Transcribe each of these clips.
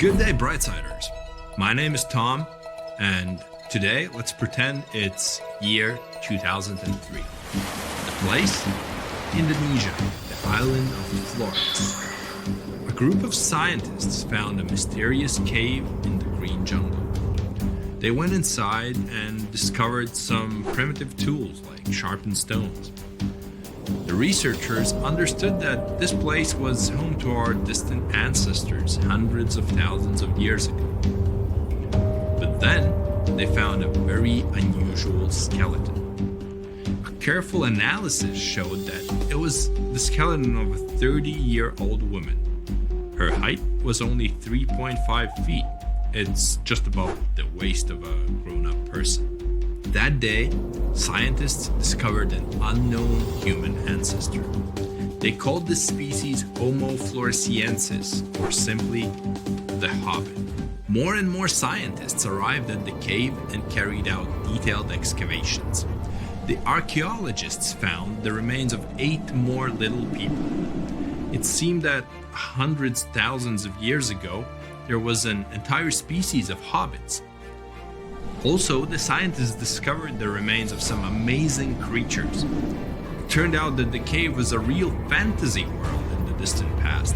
Good day, Brightsiders. My name is Tom, and today let's pretend it's year 2003. The place? Indonesia, the island of Flores. A group of scientists found a mysterious cave in the green jungle. They went inside and discovered some primitive tools like sharpened stones. The researchers understood that this place was home to our distant ancestors hundreds of thousands of years ago. But then they found a very unusual skeleton. A careful analysis showed that it was the skeleton of a 30-year-old woman. Her height was only 3.5 feet. It's just above the waist of a grown-up person. That day, scientists discovered an unknown human ancestor. They called this species Homo floresiensis, or simply the Hobbit. More and more scientists arrived at the cave and carried out detailed excavations. The archaeologists found the remains of 8 more little people. It seemed that hundreds, thousands of years ago, there was an entire species of hobbits. Also, the scientists discovered the remains of some amazing creatures. It turned out that the cave was a real fantasy world in the distant past.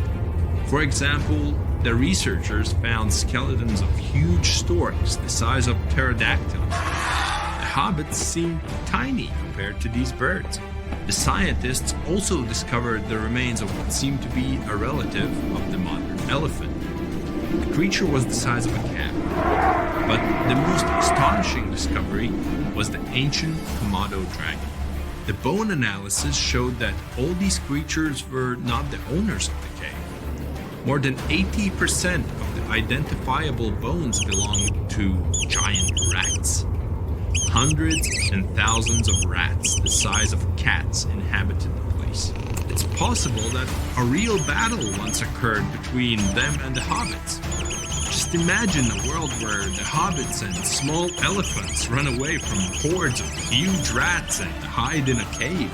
For example, the researchers found skeletons of huge storks the size of pterodactyls. The hobbits seemed tiny compared to these birds. The scientists also discovered the remains of what seemed to be a relative of the modern elephant. The creature was the size of a cat. But the most astonishing discovery was the ancient Komodo dragon. The bone analysis showed that all these creatures were not the owners of the cave. More than 80% of the identifiable bones belonged to giant rats. Hundreds and thousands of rats the size of cats inhabited the place. It's possible that a real battle once occurred between them and the hobbits. Just imagine a world where the hobbits and small elephants run away from hordes of huge rats and hide in a cave,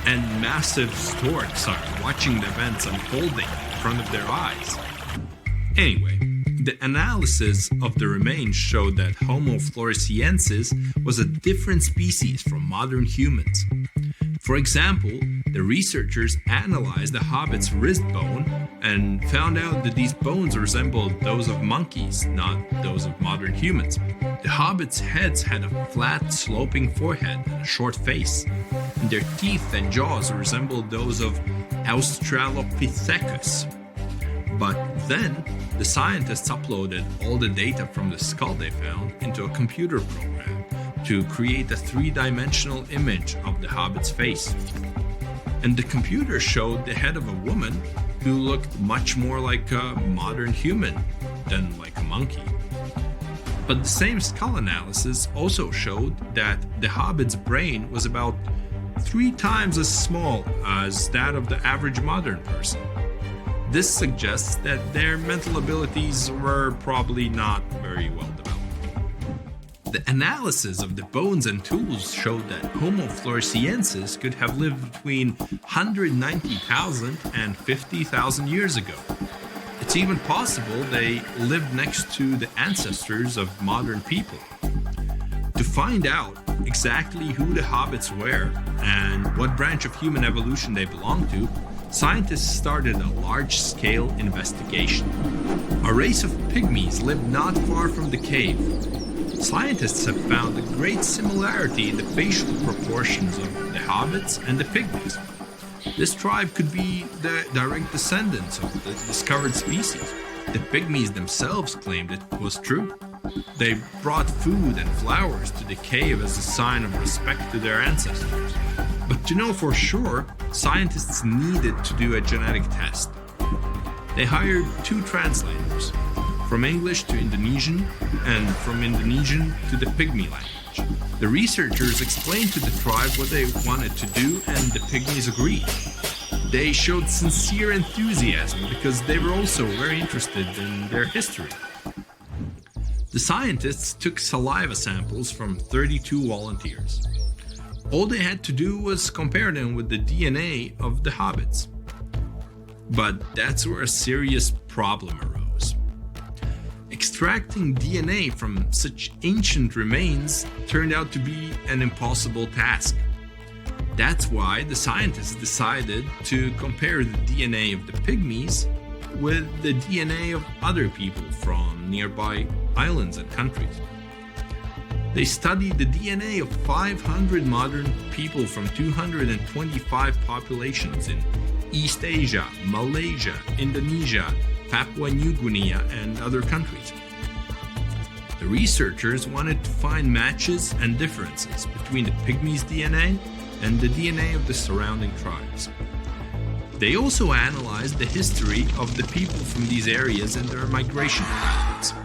and massive storks are watching the events unfolding in front of their eyes. Anyway, the analysis of the remains showed that Homo floresiensis was a different species from modern humans. For example, the researchers analyzed the hobbit's wrist bone and found out that these bones resembled those of monkeys, not those of modern humans. The hobbits' heads had a flat, sloping forehead and a short face, and their teeth and jaws resembled those of Australopithecus. But then, the scientists uploaded all the data from the skull they found into a computer program to create a 3-dimensional image of the hobbit's face. And the computer showed the head of a woman who looked much more like a modern human than like a monkey. But the same skull analysis also showed that the hobbit's brain was about 3 times as small as that of the average modern person. This suggests that their mental abilities were probably not very well developed. The analysis of the bones and tools showed that Homo floresiensis could have lived between 190,000 and 50,000 years ago. It's even possible they lived next to the ancestors of modern people. To find out exactly who the hobbits were and what branch of human evolution they belonged to, scientists started a large-scale investigation. A race of pygmies lived not far from the cave. Scientists have found a great similarity in the facial proportions of the hobbits and the pygmies. This tribe could be the direct descendants of the discovered species. The pygmies themselves claimed it was true. They brought food and flowers to the cave as a sign of respect to their ancestors. But to know for sure, scientists needed to do a genetic test. They hired 2 translators, from English to Indonesian, and from Indonesian to the Pygmy language. The researchers explained to the tribe what they wanted to do, and the Pygmies agreed. They showed sincere enthusiasm because they were also very interested in their history. The scientists took saliva samples from 32 volunteers. All they had to do was compare them with the DNA of the hobbits. But that's where a serious problem arose. extracting DNA from such ancient remains turned out to be an impossible task. That's why the scientists decided to compare the DNA of the pygmies with the DNA of other people from nearby islands and countries. They studied the DNA of 500 modern people from 225 populations in East Asia, Malaysia, Indonesia, Papua New Guinea, and other countries. The researchers wanted to find matches and differences between the pygmies' DNA and the DNA of the surrounding tribes. They also analyzed the history of the people from these areas and their migration patterns.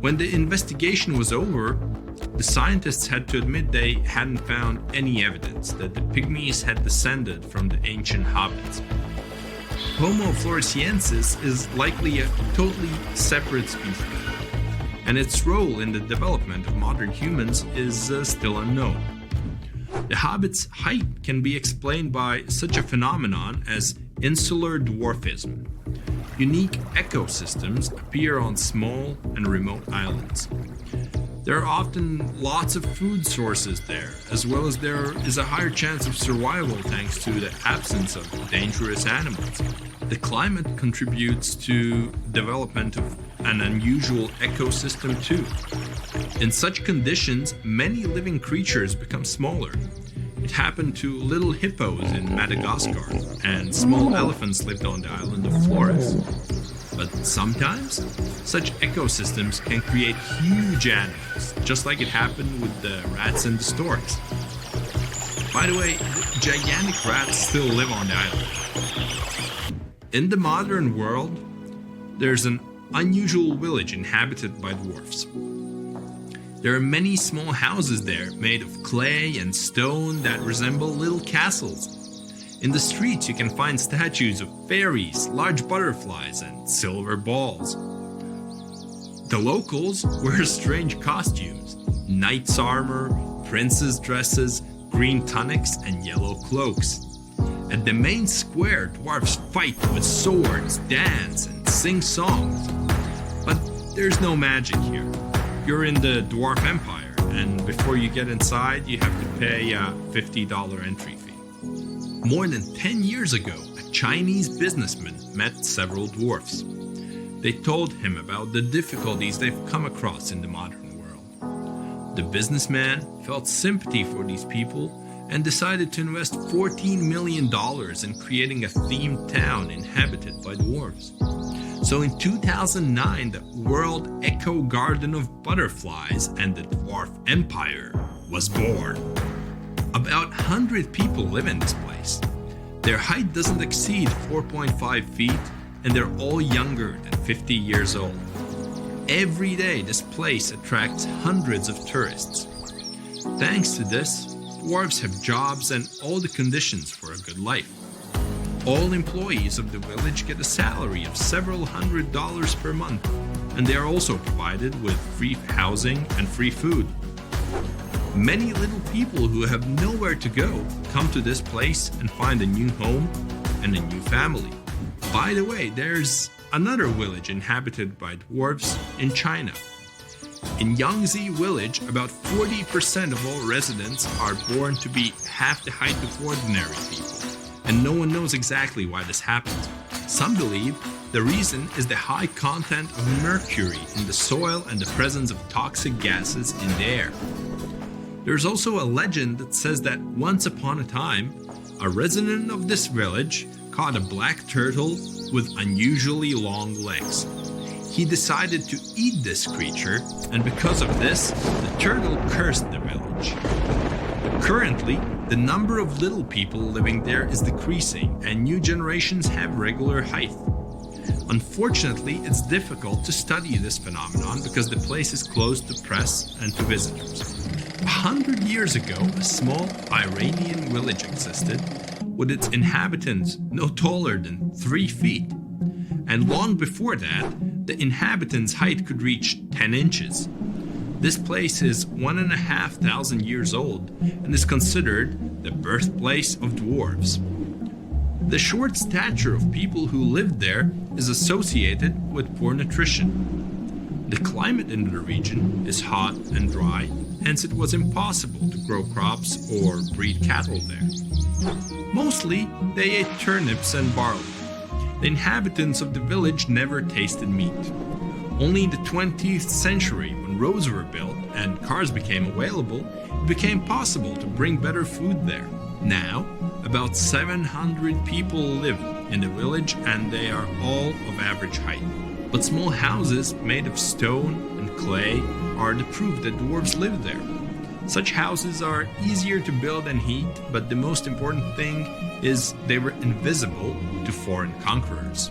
When the investigation was over, the scientists had to admit they hadn't found any evidence that the pygmies had descended from the ancient Hobbits. Homo floresiensis is likely a totally separate species, and its role in the development of modern humans is still unknown. The Hobbits' height can be explained by such a phenomenon as insular dwarfism. Unique ecosystems appear on small and remote islands. There are often lots of food sources there, as well as there is a higher chance of survival thanks to the absence of dangerous animals. The climate contributes to development of an unusual ecosystem too. In such conditions, many living creatures become smaller. It happened to little hippos in Madagascar, and small elephants lived on the island of Flores. But sometimes, such ecosystems can create huge animals, just like it happened with the rats and the storks. By the way, gigantic rats still live on the island. In the modern world, there's an unusual village inhabited by dwarfs. There are many small houses there made of clay and stone that resemble little castles. In the streets you can find statues of fairies, large butterflies, and silver balls. The locals wear strange costumes: knight's armor, princess dresses, green tunics, and yellow cloaks. At the main square, dwarfs fight with swords, dance, and sing songs. But there's no magic here. You're in the Dwarf Empire, and before you get inside, you have to pay a $50 entry fee. More than 10 years ago, a Chinese businessman met several dwarfs. They told him about the difficulties they've come across in the modern world. The businessman felt sympathy for these people and decided to invest $14 million in creating a themed town inhabited by dwarves. So in 2009, the World Eco Garden of Butterflies and the Dwarf Empire was born. About 100 people live in this place. Their height doesn't exceed 4.5 feet, and they're all younger than 50 years old. Every day, this place attracts hundreds of tourists. Thanks to this, dwarves have jobs and all the conditions for a good life. All employees of the village get a salary of several $100s per month, and they are also provided with free housing and free food. Many little people who have nowhere to go come to this place and find a new home and a new family. By the way, there's another village inhabited by dwarves in China. In Yangtze village, about 40% of all residents are born to be half the height of ordinary people. And no one knows exactly why this happens. Some believe the reason is the high content of mercury in the soil and the presence of toxic gases in the air. There's also a legend that says that once upon a time, a resident of this village caught a black turtle with unusually long legs. He decided to eat this creature, and because of this, the turtle cursed the village. Currently, the number of little people living there is decreasing, and new generations have regular height. Unfortunately, it's difficult to study this phenomenon because the place is closed to press and to visitors. 100 years ago, a small Iranian village existed, with its inhabitants no taller than 3 feet. And long before that, the inhabitants' height could reach 10 inches. This place is 1,500 years old and is considered the birthplace of dwarves. The short stature of people who lived there is associated with poor nutrition. The climate in the region is hot and dry, hence it was impossible to grow crops or breed cattle there. Mostly, they ate turnips and barley. The inhabitants of the village never tasted meat. Only in the 20th century, when roads were built and cars became available, it became possible to bring better food there. Now, about 700 people live in the village and they are all of average height. But small houses made of stone and clay are the proof that dwarves lived there. Such houses are easier to build and heat, but the most important thing is they were invisible to foreign conquerors.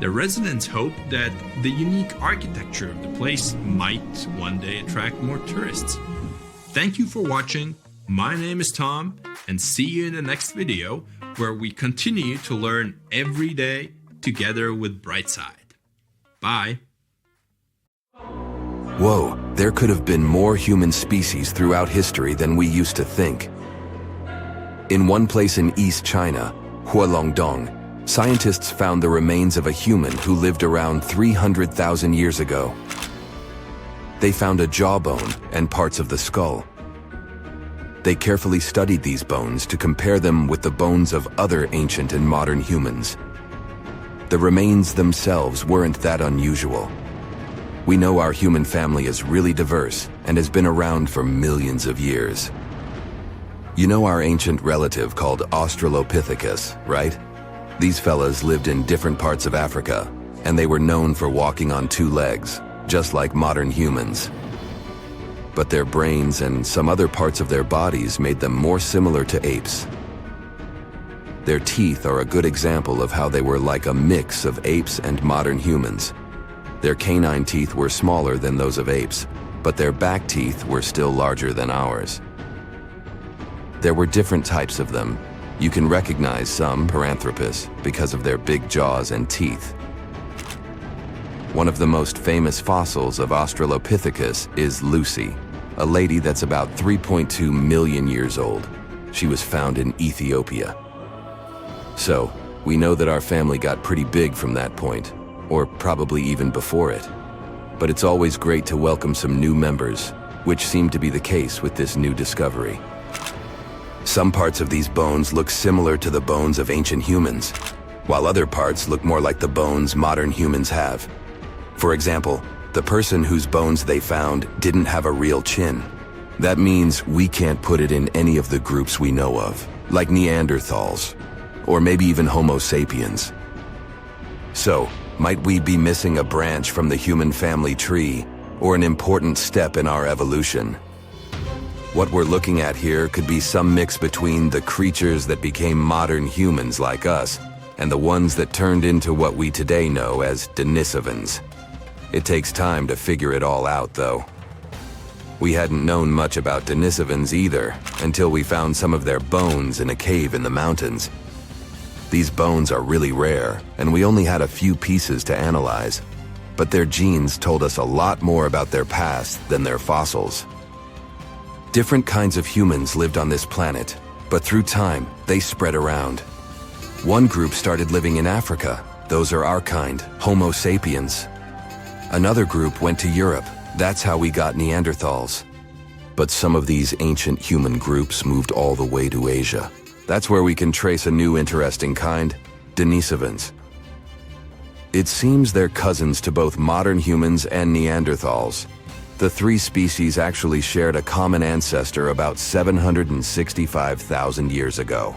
The residents hoped that the unique architecture of the place might one day attract more tourists. Thank you for watching. My name is Tom, and see you in the next video where we continue to learn every day together with Brightside. Bye. Whoa, there could have been more human species throughout history than we used to think. In one place in East China, Hualongdong, scientists found the remains of a human who lived around 300,000 years ago. They found a jawbone and parts of the skull. They carefully studied these bones to compare them with the bones of other ancient and modern humans. The remains themselves weren't that unusual. We know our human family is really diverse and has been around for millions of years. You know our ancient relative called Australopithecus, right? These fellas lived in different parts of Africa, and they were known for walking on two legs, just like modern humans. But their brains and some other parts of their bodies made them more similar to apes. Their teeth are a good example of how they were like a mix of apes and modern humans. Their canine teeth were smaller than those of apes, but their back teeth were still larger than ours. There were different types of them. You can recognize some Paranthropus because of their big jaws and teeth. One of the most famous fossils of Australopithecus is Lucy, a lady that's about 3.2 million years old. She was found in Ethiopia. So, we know that our family got pretty big from that point, or probably even before it. But it's always great to welcome some new members, which seemed to be the case with this new discovery. Some parts of these bones look similar to the bones of ancient humans, while other parts look more like the bones modern humans have. For example, the person whose bones they found didn't have a real chin. That means we can't put it in any of the groups we know of, like Neanderthals, or maybe even Homo sapiens. So, might we be missing a branch from the human family tree, or an important step in our evolution? What we're looking at here could be some mix between the creatures that became modern humans like us, and the ones that turned into what we today know as Denisovans. It takes time to figure it all out, though. We hadn't known much about Denisovans either, until we found some of their bones in a cave in the mountains. These bones are really rare, and we only had a few pieces to analyze, but their genes told us a lot more about their past than their fossils. Different kinds of humans lived on this planet, but through time, they spread around. One group started living in Africa. Those are our kind, Homo sapiens. Another group went to Europe. That's how we got Neanderthals. But some of these ancient human groups moved all the way to Asia. That's where we can trace a new interesting kind, Denisovans. It seems they're cousins to both modern humans and Neanderthals. The three species actually shared a common ancestor about 765,000 years ago.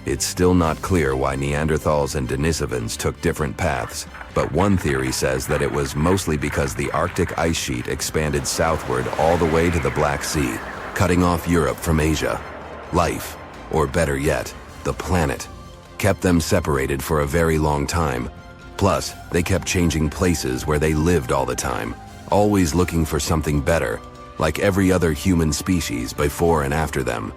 It's still not clear why Neanderthals and Denisovans took different paths, but one theory says that it was mostly because the Arctic ice sheet expanded southward all the way to the Black Sea, cutting off Europe from Asia. Life, or better yet, the planet, kept them separated for a very long time. Plus, they kept changing places where they lived all the time, always looking for something better, like every other human species before and after them.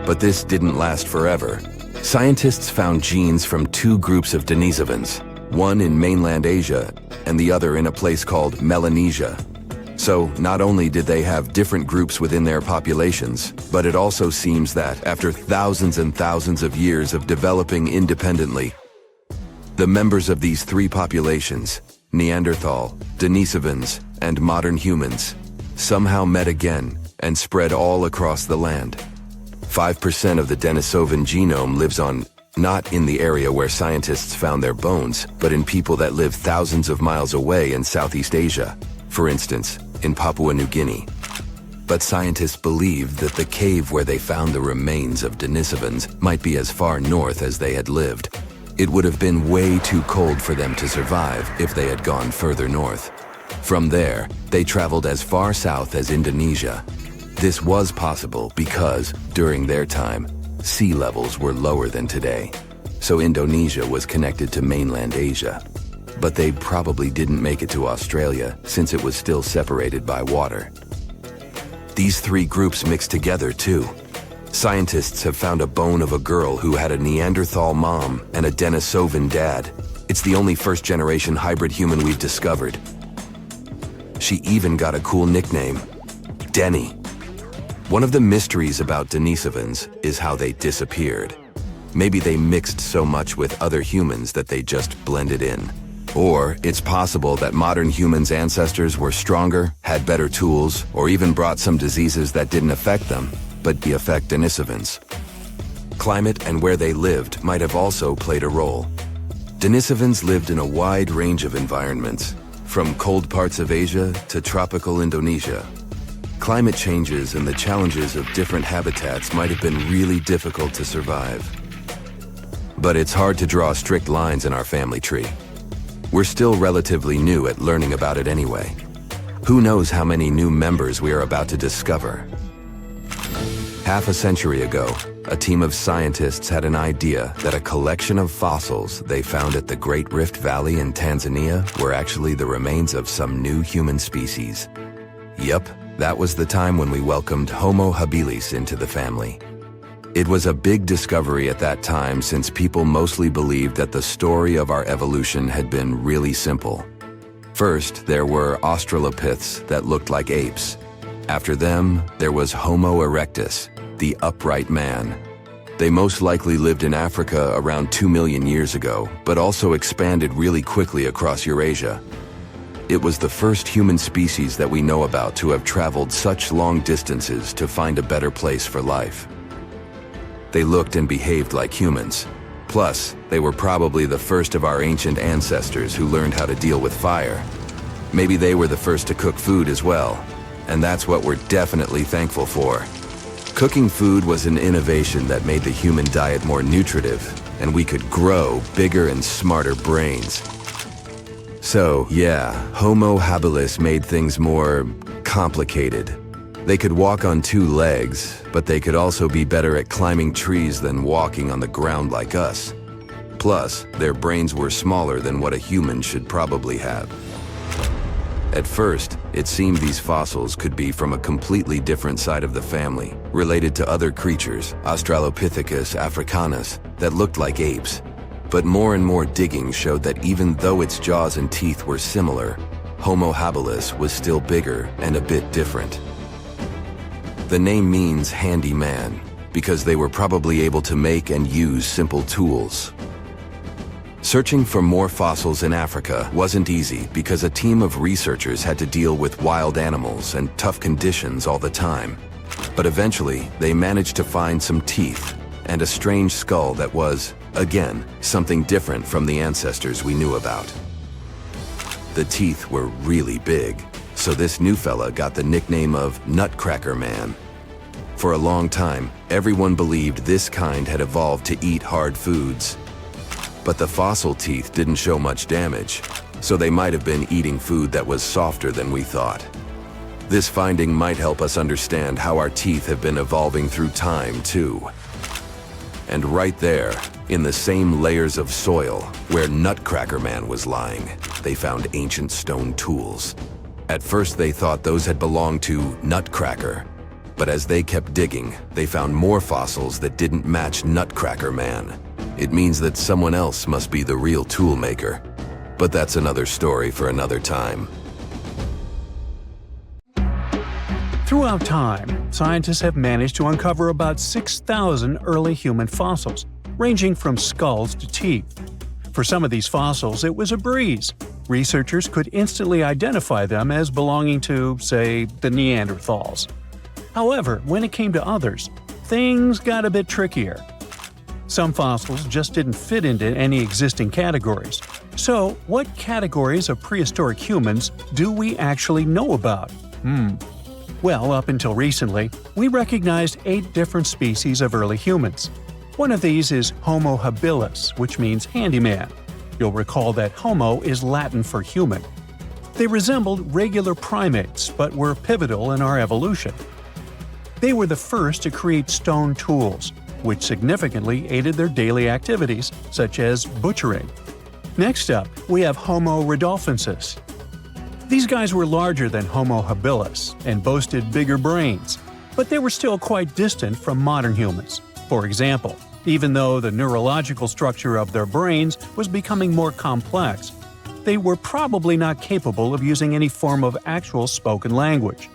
But this didn't last forever. Scientists found genes from two groups of Denisovans, one in mainland Asia and the other in a place called Melanesia. So not only did they have different groups within their populations, but it also seems that after thousands and thousands of years of developing independently, The members of these three populations, Neanderthal, Denisovans, and modern humans, somehow met again and spread all across the land. 5% of the Denisovan genome lives on, not in the area where scientists found their bones, but in people that live thousands of miles away in Southeast Asia, for instance, in Papua New Guinea. But scientists believed that the cave where they found the remains of Denisovans might be as far north as they had lived. It would have been way too cold for them to survive if they had gone further north. From there, they traveled as far south as Indonesia. This was possible because, during their time, sea levels were lower than today. So Indonesia was connected to mainland Asia. But they probably didn't make it to Australia since it was still separated by water. These three groups mixed together too. Scientists have found a bone of a girl who had a Neanderthal mom and a Denisovan dad. It's the only first-generation hybrid human we've discovered. She even got a cool nickname, Denny. One of the mysteries about Denisovans is how they disappeared. Maybe they mixed so much with other humans that they just blended in. Or it's possible that modern humans' ancestors were stronger, had better tools, or even brought some diseases that didn't affect them, but affect Denisovans. Climate and where they lived might have also played a role. Denisovans lived in a wide range of environments, from cold parts of Asia to tropical Indonesia. Climate changes and the challenges of different habitats might have been really difficult to survive. But it's hard to draw strict lines in our family tree. We're still relatively new at learning about it anyway. Who knows how many new members we are about to discover? Half a century ago, a team of scientists had an idea that a collection of fossils they found at the Great Rift Valley in Tanzania were actually the remains of some new human species. Yup, that was the time when we welcomed Homo habilis into the family. It was a big discovery at that time since people mostly believed that the story of our evolution had been really simple. First, there were Australopiths that looked like apes. After them, there was Homo erectus, the upright man. They most likely lived in Africa around 2 million years ago, but also expanded really quickly across Eurasia. It was the first human species that we know about to have traveled such long distances to find a better place for life. They looked and behaved like humans. Plus, they were probably the first of our ancient ancestors who learned how to deal with fire. Maybe they were the first to cook food as well. And that's what we're definitely thankful for. Cooking food was an innovation that made the human diet more nutritive, and we could grow bigger and smarter brains. So, yeah, Homo habilis made things more complicated. They could walk on 2 legs, but they could also be better at climbing trees than walking on the ground like us. Plus, their brains were smaller than what a human should probably have. At first, it seemed these fossils could be from a completely different side of the family, related to other creatures, Australopithecus africanus, that looked like apes. But more and more digging showed that even though its jaws and teeth were similar, Homo habilis was still bigger and a bit different. The name means handy man, because they were probably able to make and use simple tools. Searching for more fossils in Africa wasn't easy because a team of researchers had to deal with wild animals and tough conditions all the time. But eventually, they managed to find some teeth and a strange skull that was, again, something different from the ancestors we knew about. The teeth were really big, so this new fella got the nickname of Nutcracker Man. For a long time, everyone believed this kind had evolved to eat hard foods. But the fossil teeth didn't show much damage, so they might have been eating food that was softer than we thought. This finding might help us understand how our teeth have been evolving through time, too. And right there, in the same layers of soil where Nutcracker Man was lying, they found ancient stone tools. At first they thought those had belonged to Nutcracker, but as they kept digging, they found more fossils that didn't match Nutcracker Man. It means that someone else must be the real tool maker. But that's another story for another time. Throughout time, scientists have managed to uncover about 6,000 early human fossils, ranging from skulls to teeth. For some of these fossils, it was a breeze. Researchers could instantly identify them as belonging to, say, the Neanderthals. However, when it came to others, things got a bit trickier. Some fossils just didn't fit into any existing categories. So, what categories of prehistoric humans do we actually know about? Well, up until recently, we recognized 8 different species of early humans. One of these is Homo habilis, which means handyman. You'll recall that Homo is Latin for human. They resembled regular primates, but were pivotal in our evolution. They were the first to create stone tools, which significantly aided their daily activities, such as butchering. Next up, we have Homo rudolfensis. These guys were larger than Homo habilis and boasted bigger brains, but they were still quite distant from modern humans. For example, even though the neurological structure of their brains was becoming more complex, they were probably not capable of using any form of actual spoken language.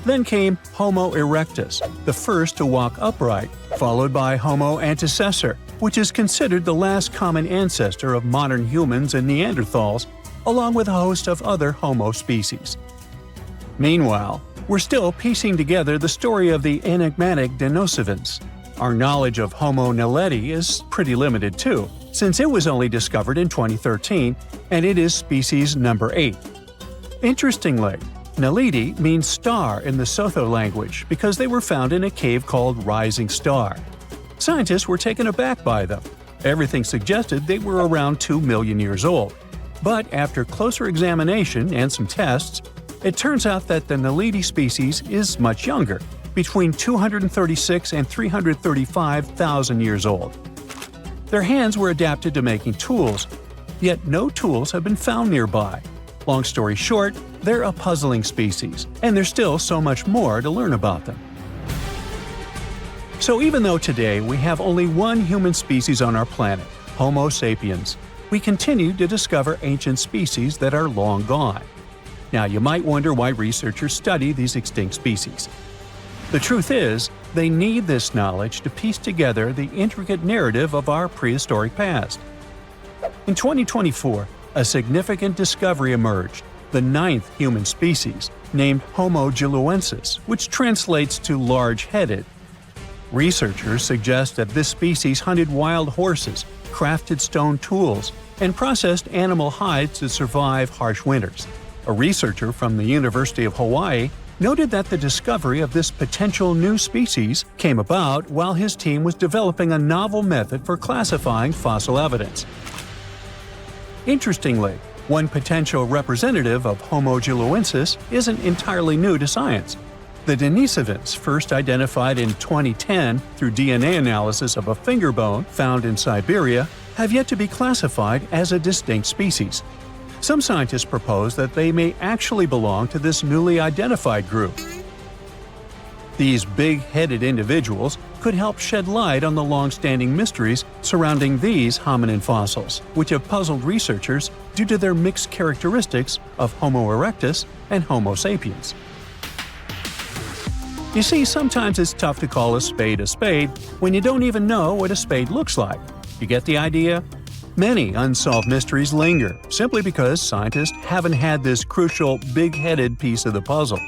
Then came Homo erectus, the first to walk upright, followed by Homo antecessor, which is considered the last common ancestor of modern humans and Neanderthals, along with a host of other Homo species. Meanwhile, we're still piecing together the story of the enigmatic Denisovans. Our knowledge of Homo naledi is pretty limited too, since it was only discovered in 2013, and it is species number 8. Interestingly, Naledi means star in the Sotho language because they were found in a cave called Rising Star. Scientists were taken aback by them. Everything suggested they were around 2 million years old. But after closer examination and some tests, it turns out that the Naledi species is much younger, between 236 and 335,000 years old. Their hands were adapted to making tools, yet no tools have been found nearby. Long story short, they're a puzzling species, and there's still so much more to learn about them. So even though today we have only one human species on our planet, Homo sapiens, we continue to discover ancient species that are long gone. Now you might wonder why researchers study these extinct species. The truth is, they need this knowledge to piece together the intricate narrative of our prehistoric past. In 2024, a significant discovery emerged, the 9th human species, named Homo giluensis, which translates to large-headed. Researchers suggest that this species hunted wild horses, crafted stone tools, and processed animal hides to survive harsh winters. A researcher from the University of Hawaii noted that the discovery of this potential new species came about while his team was developing a novel method for classifying fossil evidence. Interestingly, one potential representative of Homo giluensis isn't entirely new to science. The Denisovans, first identified in 2010 through DNA analysis of a finger bone found in Siberia, have yet to be classified as a distinct species. Some scientists propose that they may actually belong to this newly identified group. These big-headed individuals could help shed light on the long-standing mysteries surrounding these hominin fossils, which have puzzled researchers due to their mixed characteristics of Homo erectus and Homo sapiens. You see, sometimes it's tough to call a spade when you don't even know what a spade looks like. You get the idea? Many unsolved mysteries linger, simply because scientists haven't had this crucial, big-headed piece of the puzzle.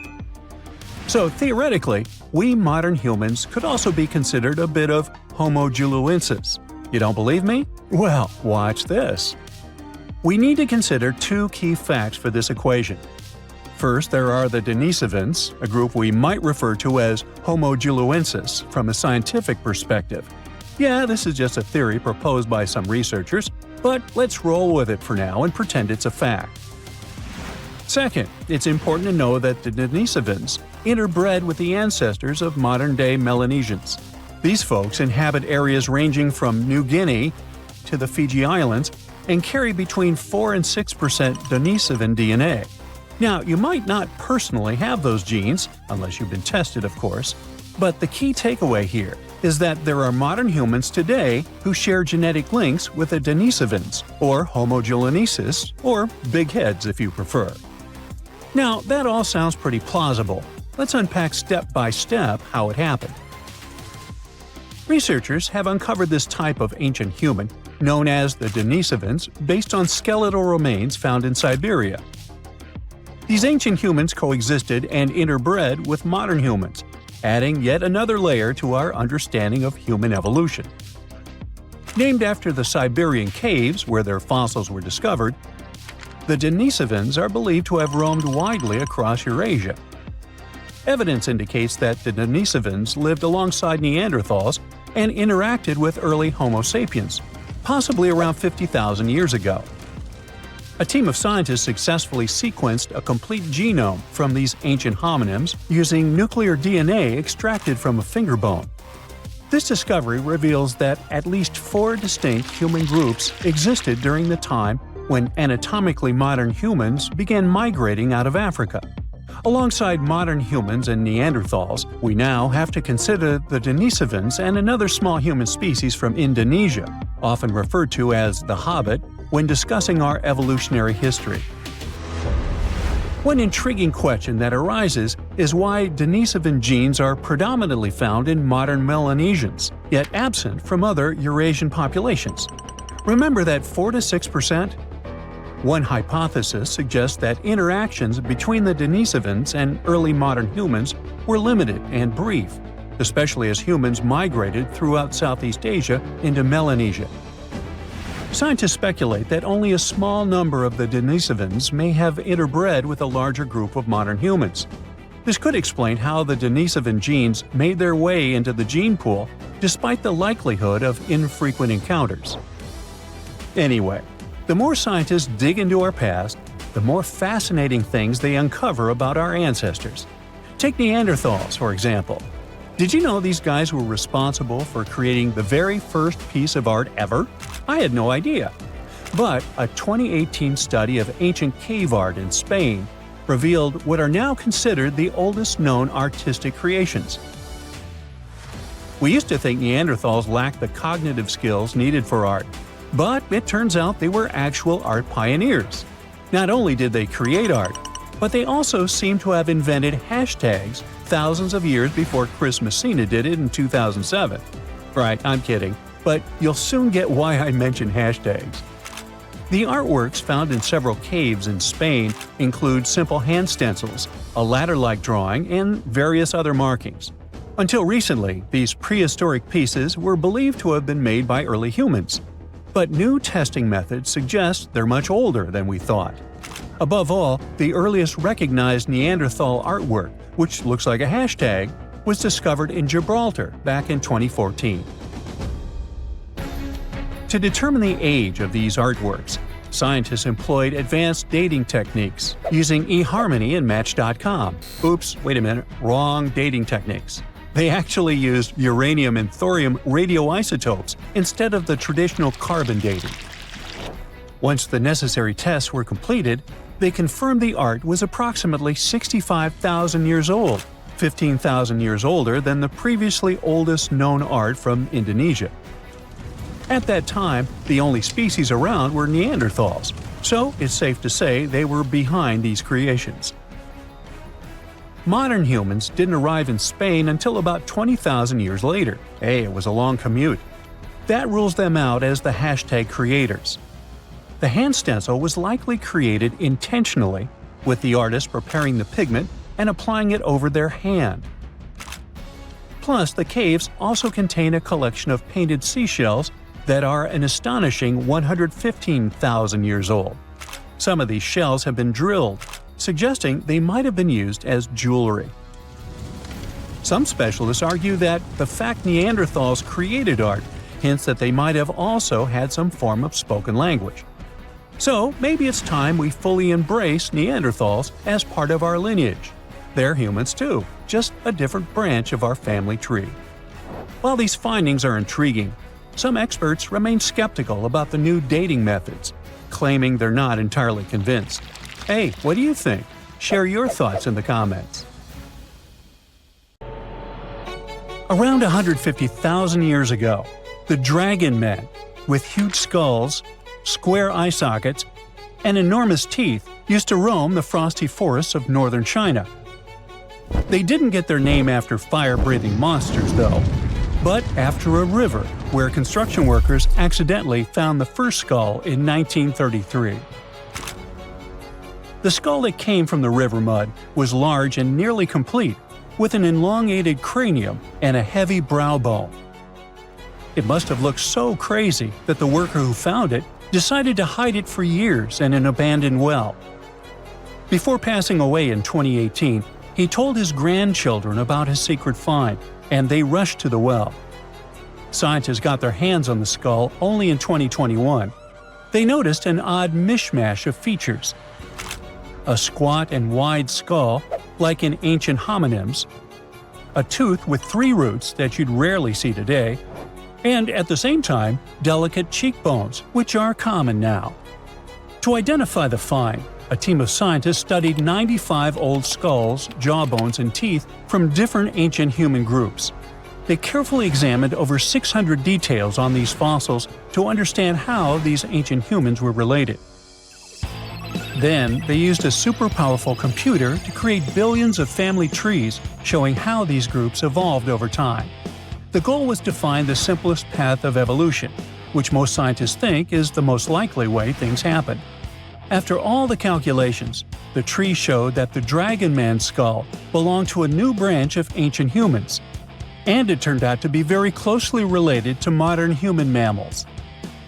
So theoretically, we modern humans could also be considered a bit of Homo giluensis. You don't believe me? Well, watch this. We need to consider 2 key facts for this equation. First, there are the Denisovans, a group we might refer to as Homo giluensis from a scientific perspective. Yeah, this is just a theory proposed by some researchers, but let's roll with it for now and pretend it's a fact. Second, it's important to know that the Denisovans interbred with the ancestors of modern-day Melanesians. These folks inhabit areas ranging from New Guinea to the Fiji Islands and carry between 4 and 6% Denisovan DNA. Now, you might not personally have those genes, unless you've been tested, of course, but the key takeaway here is that there are modern humans today who share genetic links with the Denisovans, or Homo giluensis, or big heads if you prefer. Now, that all sounds pretty plausible. Let's unpack step by step how it happened. Researchers have uncovered this type of ancient human known as the Denisovans, based on skeletal remains found in Siberia. These ancient humans coexisted and interbred with modern humans, adding yet another layer to our understanding of human evolution. Named after the Siberian caves where their fossils were discovered, the Denisovans are believed to have roamed widely across Eurasia. Evidence indicates that the Denisovans lived alongside Neanderthals and interacted with early Homo sapiens, possibly around 50,000 years ago. A team of scientists successfully sequenced a complete genome from these ancient hominins using nuclear DNA extracted from a finger bone. This discovery reveals that at least 4 distinct human groups existed during the time when anatomically modern humans began migrating out of Africa. Alongside modern humans and Neanderthals, we now have to consider the Denisovans and another small human species from Indonesia, often referred to as the Hobbit, when discussing our evolutionary history. One intriguing question that arises is why Denisovan genes are predominantly found in modern Melanesians, yet absent from other Eurasian populations. Remember that 4 to 6%? One hypothesis suggests that interactions between the Denisovans and early modern humans were limited and brief, especially as humans migrated throughout Southeast Asia into Melanesia. Scientists speculate that only a small number of the Denisovans may have interbred with a larger group of modern humans. This could explain how the Denisovan genes made their way into the gene pool despite the likelihood of infrequent encounters. Anyway, the more scientists dig into our past, the more fascinating things they uncover about our ancestors. Take Neanderthals, for example. Did you know these guys were responsible for creating the very first piece of art ever? I had no idea. But a 2018 study of ancient cave art in Spain revealed what are now considered the oldest known artistic creations. We used to think Neanderthals lacked the cognitive skills needed for art, but it turns out they were actual art pioneers. Not only did they create art, but they also seem to have invented hashtags thousands of years before Chris Messina did it in 2007. Right, I'm kidding, but you'll soon get why I mention hashtags. The artworks found in several caves in Spain include simple hand stencils, a ladder-like drawing, and various other markings. Until recently, these prehistoric pieces were believed to have been made by early humans. But new testing methods suggest they're much older than we thought. Above all, the earliest recognized Neanderthal artwork, which looks like a hashtag, was discovered in Gibraltar back in 2014. To determine the age of these artworks, scientists employed advanced dating techniques using eHarmony and Match.com. Oops, wait a minute, wrong dating techniques. They actually used uranium and thorium radioisotopes instead of the traditional carbon dating. Once the necessary tests were completed, they confirmed the art was approximately 65,000 years old, 15,000 years older than the previously oldest known art from Indonesia. At that time, the only species around were Neanderthals, so it's safe to say they were behind these creations. Modern humans didn't arrive in Spain until about 20,000 years later. Hey, it was a long commute. That rules them out as the hashtag creators. The hand stencil was likely created intentionally, with the artist preparing the pigment and applying it over their hand. Plus, the caves also contain a collection of painted seashells that are an astonishing 115,000 years old. Some of these shells have been drilled, suggesting they might have been used as jewelry. Some specialists argue that the fact Neanderthals created art hints that they might have also had some form of spoken language. So maybe it's time we fully embrace Neanderthals as part of our lineage. They're humans too, just a different branch of our family tree. While these findings are intriguing, some experts remain skeptical about the new dating methods, claiming they're not entirely convinced. Hey, what do you think? Share your thoughts in the comments. Around 150,000 years ago, the dragon men, with huge skulls, square eye sockets, and enormous teeth, used to roam the frosty forests of northern China. They didn't get their name after fire-breathing monsters, though, but after a river where construction workers accidentally found the first skull in 1933. The skull that came from the river mud was large and nearly complete, with an elongated cranium and a heavy brow bone. It must have looked so crazy that the worker who found it decided to hide it for years in an abandoned well. Before passing away in 2018, he told his grandchildren about his secret find, and they rushed to the well. Scientists got their hands on the skull only in 2021. They noticed an odd mishmash of features: a squat and wide skull, like in ancient hominins, a tooth with 3 roots that you'd rarely see today, and at the same time, delicate cheekbones, which are common now. To identify the find, a team of scientists studied 95 old skulls, jawbones, and teeth from different ancient human groups. They carefully examined over 600 details on these fossils to understand how these ancient humans were related. Then, they used a super powerful computer to create billions of family trees showing how these groups evolved over time. The goal was to find the simplest path of evolution, which most scientists think is the most likely way things happened. After all the calculations, the tree showed that the Dragon Man skull belonged to a new branch of ancient humans, and it turned out to be very closely related to modern human mammals.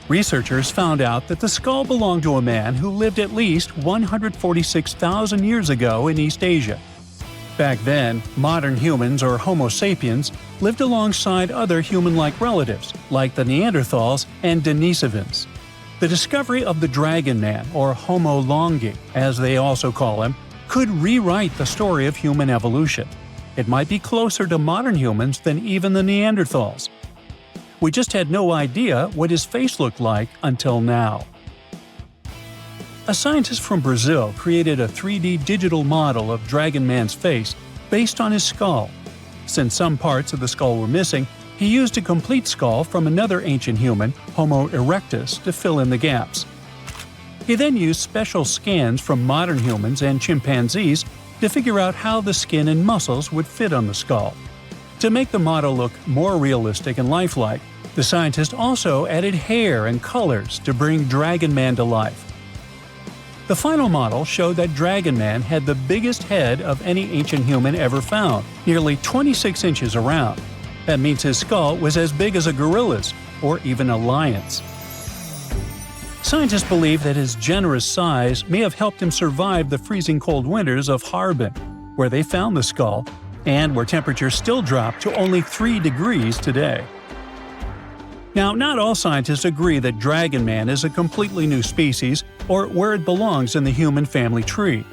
Researchers found out that the skull belonged to a man who lived at least 146,000 years ago in East Asia. Back then, modern humans, or Homo sapiens, lived alongside other human-like relatives, like the Neanderthals and Denisovans. The discovery of the Dragon Man, or Homo longi, as they also call him, could rewrite the story of human evolution. It might be closer to modern humans than even the Neanderthals. We just had no idea what his face looked like until now. A scientist from Brazil created a 3D digital model of Dragon Man's face based on his skull. Since some parts of the skull were missing, he used a complete skull from another ancient human, Homo erectus, to fill in the gaps. He then used special scans from modern humans and chimpanzees to figure out how the skin and muscles would fit on the skull. To make the model look more realistic and lifelike, the scientist also added hair and colors to bring Dragon Man to life. The final model showed that Dragon Man had the biggest head of any ancient human ever found, nearly 26 inches around. That means his skull was as big as a gorilla's, or even a lion's. Scientists believe that his generous size may have helped him survive the freezing cold winters of Harbin, where they found the skull, and where temperatures still drop to only 3 degrees today. Now, not all scientists agree that Dragon Man is a completely new species or where it belongs in the human family tree.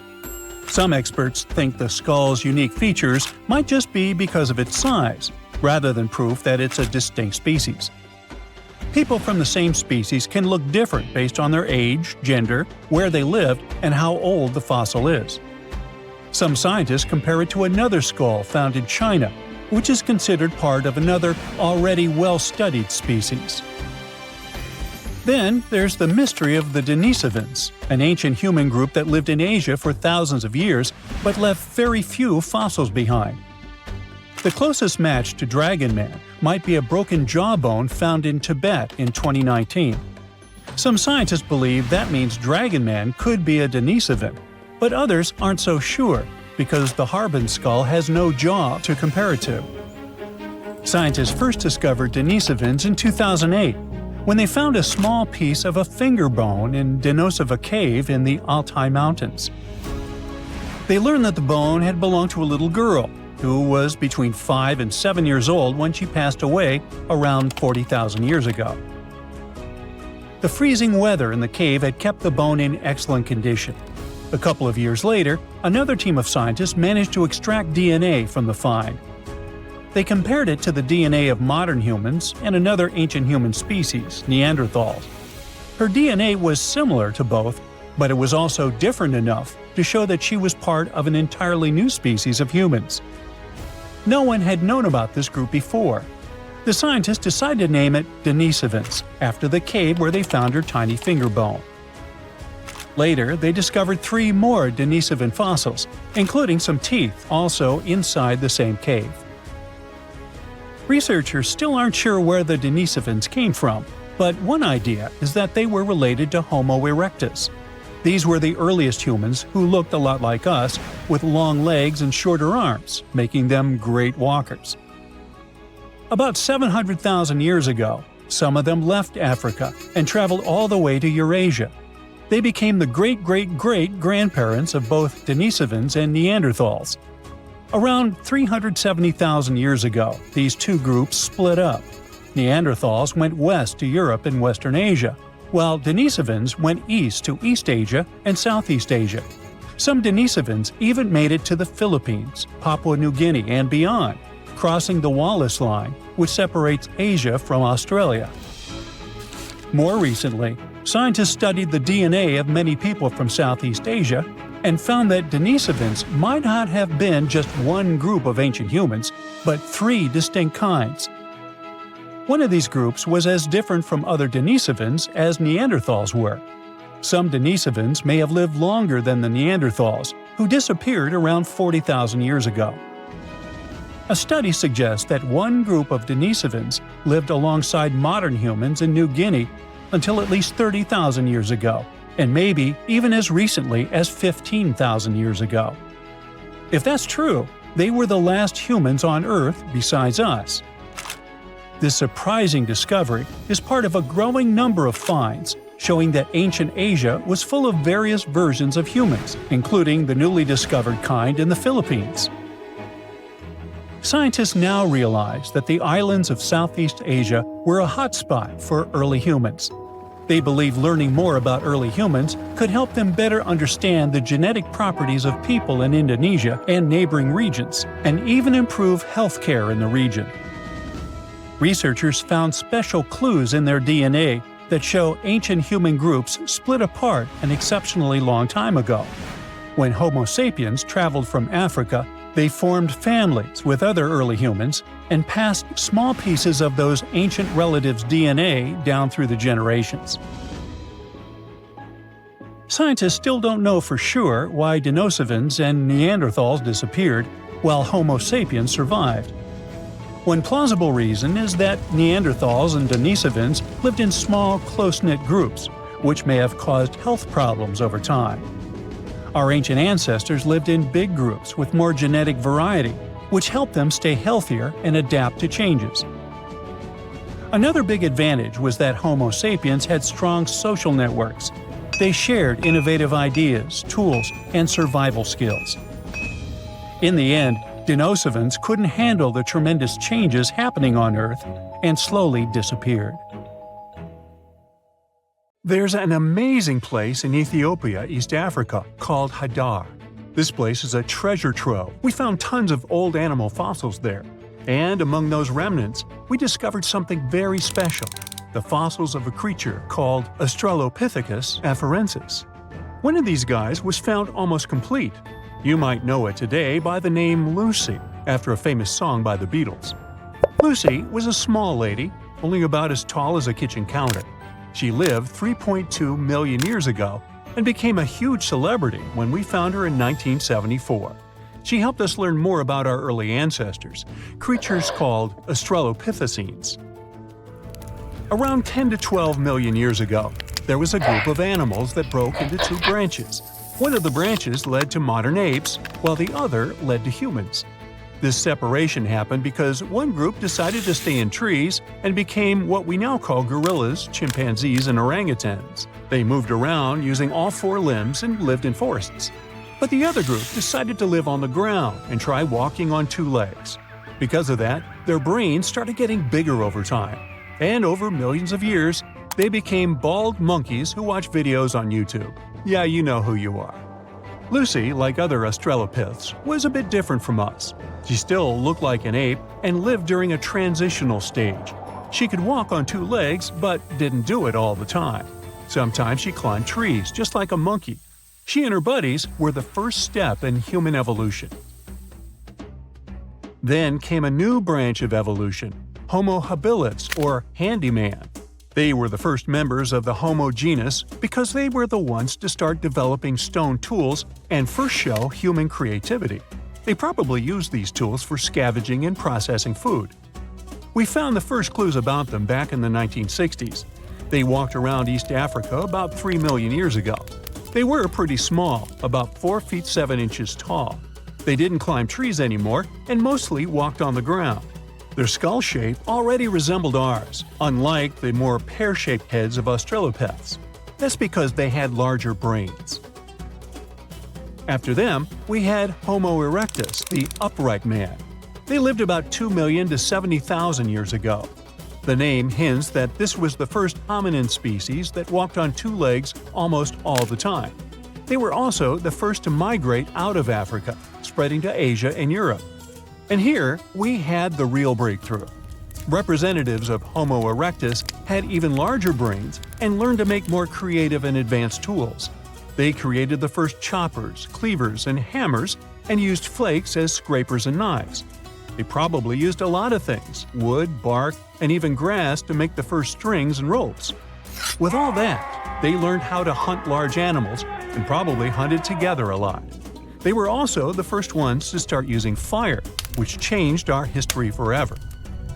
Some experts think the skull's unique features might just be because of its size, rather than proof that it's a distinct species. People from the same species can look different based on their age, gender, where they lived, and how old the fossil is. Some scientists compare it to another skull found in China, which is considered part of another already well-studied species. Then there's the mystery of the Denisovans, an ancient human group that lived in Asia for thousands of years but left very few fossils behind. The closest match to Dragon Man might be a broken jawbone found in Tibet in 2019. Some scientists believe that means Dragon Man could be a Denisovan, but others aren't so sure because the Harbin skull has no jaw to compare it to. Scientists first discovered Denisovans in 2008 when they found a small piece of a finger bone in Denosova Cave in the Altai Mountains. They learned that the bone had belonged to a little girl who was between 5 and 7 years old when she passed away around 40,000 years ago. The freezing weather in the cave had kept the bone in excellent condition. A couple of years later, another team of scientists managed to extract DNA from the find. They compared it to the DNA of modern humans and another ancient human species, Neanderthals. Her DNA was similar to both, but it was also different enough to show that she was part of an entirely new species of humans. No one had known about this group before. The scientists decided to name it Denisovans, after the cave where they found her tiny finger bone. Later, they discovered 3 more Denisovan fossils, including some teeth also inside the same cave. Researchers still aren't sure where the Denisovans came from, but one idea is that they were related to Homo erectus. These were the earliest humans who looked a lot like us, with long legs and shorter arms, making them great walkers. About 700,000 years ago, some of them left Africa and traveled all the way to Eurasia. They became the great-great-great-grandparents of both Denisovans and Neanderthals. Around 370,000 years ago, these two groups split up. Neanderthals went west to Europe and Western Asia, while Denisovans went east to East Asia and Southeast Asia. Some Denisovans even made it to the Philippines, Papua New Guinea, and beyond, crossing the Wallace Line, which separates Asia from Australia. More recently, scientists studied the DNA of many people from Southeast Asia and found that Denisovans might not have been just one group of ancient humans, but three distinct kinds. One of these groups was as different from other Denisovans as Neanderthals were. Some Denisovans may have lived longer than the Neanderthals, who disappeared around 40,000 years ago. A study suggests that one group of Denisovans lived alongside modern humans in New Guinea until at least 30,000 years ago, and maybe even as recently as 15,000 years ago. If that's true, they were the last humans on Earth besides us. This surprising discovery is part of a growing number of finds showing that ancient Asia was full of various versions of humans, including the newly discovered kind in the Philippines. Scientists now realize that the islands of Southeast Asia were a hotspot for early humans. They believe learning more about early humans could help them better understand the genetic properties of people in Indonesia and neighboring regions, and even improve healthcare in the region. Researchers found special clues in their DNA that show ancient human groups split apart an exceptionally long time ago. When Homo sapiens traveled from Africa, they formed families with other early humans and passed small pieces of those ancient relatives' DNA down through the generations. Scientists still don't know for sure why Denisovans and Neanderthals disappeared while Homo sapiens survived. One plausible reason is that Neanderthals and Denisovans lived in small, close-knit groups, which may have caused health problems over time. Our ancient ancestors lived in big groups with more genetic variety, which helped them stay healthier and adapt to changes. Another big advantage was that Homo sapiens had strong social networks. They shared innovative ideas, tools, and survival skills. In the end, Denisovans couldn't handle the tremendous changes happening on Earth and slowly disappeared. There's an amazing place in Ethiopia, East Africa, called Hadar. This place is a treasure trove. We found tons of old animal fossils there. And among those remnants, we discovered something very special, the fossils of a creature called Australopithecus afarensis. One of these guys was found almost complete. You might know it today by the name Lucy, after a famous song by the Beatles. Lucy was a small lady, only about as tall as a kitchen counter. She lived 3.2 million years ago and became a huge celebrity when we found her in 1974. She helped us learn more about our early ancestors, creatures called Australopithecines. Around 10 to 12 million years ago, there was a group of animals that broke into two branches. One of the branches led to modern apes, while the other led to humans. This separation happened because one group decided to stay in trees and became what we now call gorillas, chimpanzees, and orangutans. They moved around using all four limbs and lived in forests. But the other group decided to live on the ground and try walking on two legs. Because of that, their brains started getting bigger over time. And over millions of years, they became bald monkeys who watch videos on YouTube. Yeah, you know who you are. Lucy, like other Australopiths, was a bit different from us. She still looked like an ape and lived during a transitional stage. She could walk on two legs, but didn't do it all the time. Sometimes she climbed trees, just like a monkey. She and her buddies were the first step in human evolution. Then came a new branch of evolution, Homo habilis, or handyman. They were the first members of the Homo genus because they were the ones to start developing stone tools and first show human creativity. They probably used these tools for scavenging and processing food. We found the first clues about them back in the 1960s. They walked around East Africa about 3 million years ago. They were pretty small, about 4 feet 7 inches tall. They didn't climb trees anymore and mostly walked on the ground. Their skull shape already resembled ours, unlike the more pear-shaped heads of Australopiths. That's because they had larger brains. After them, we had Homo erectus, the upright man. They lived about 2 million to 70,000 years ago. The name hints that this was the first hominin species that walked on 2 legs almost all the time. They were also the first to migrate out of Africa, spreading to Asia and Europe. And here, we had the real breakthrough. Representatives of Homo erectus had even larger brains and learned to make more creative and advanced tools. They created the first choppers, cleavers, and hammers, and used flakes as scrapers and knives. They probably used a lot of things – wood, bark, and even grass to make the first strings and ropes. With all that, they learned how to hunt large animals and probably hunted together a lot. They were also the first ones to start using fire, which changed our history forever.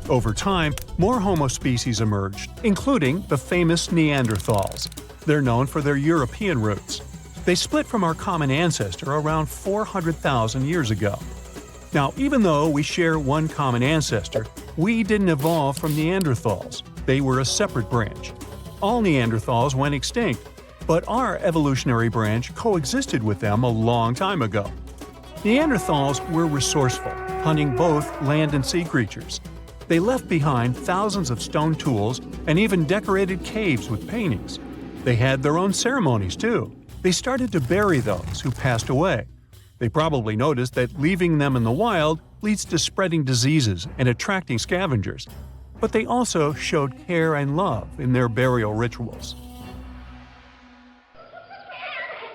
Over time, more Homo species emerged, including the famous Neanderthals. They're known for their European roots. They split from our common ancestor around 400,000 years ago. Now, even though we share one common ancestor, we didn't evolve from Neanderthals. They were a separate branch. All Neanderthals went extinct, but our evolutionary branch coexisted with them a long time ago. Neanderthals were resourceful, hunting both land and sea creatures. They left behind thousands of stone tools and even decorated caves with paintings. They had their own ceremonies, too. They started to bury those who passed away. They probably noticed that leaving them in the wild leads to spreading diseases and attracting scavengers. But they also showed care and love in their burial rituals.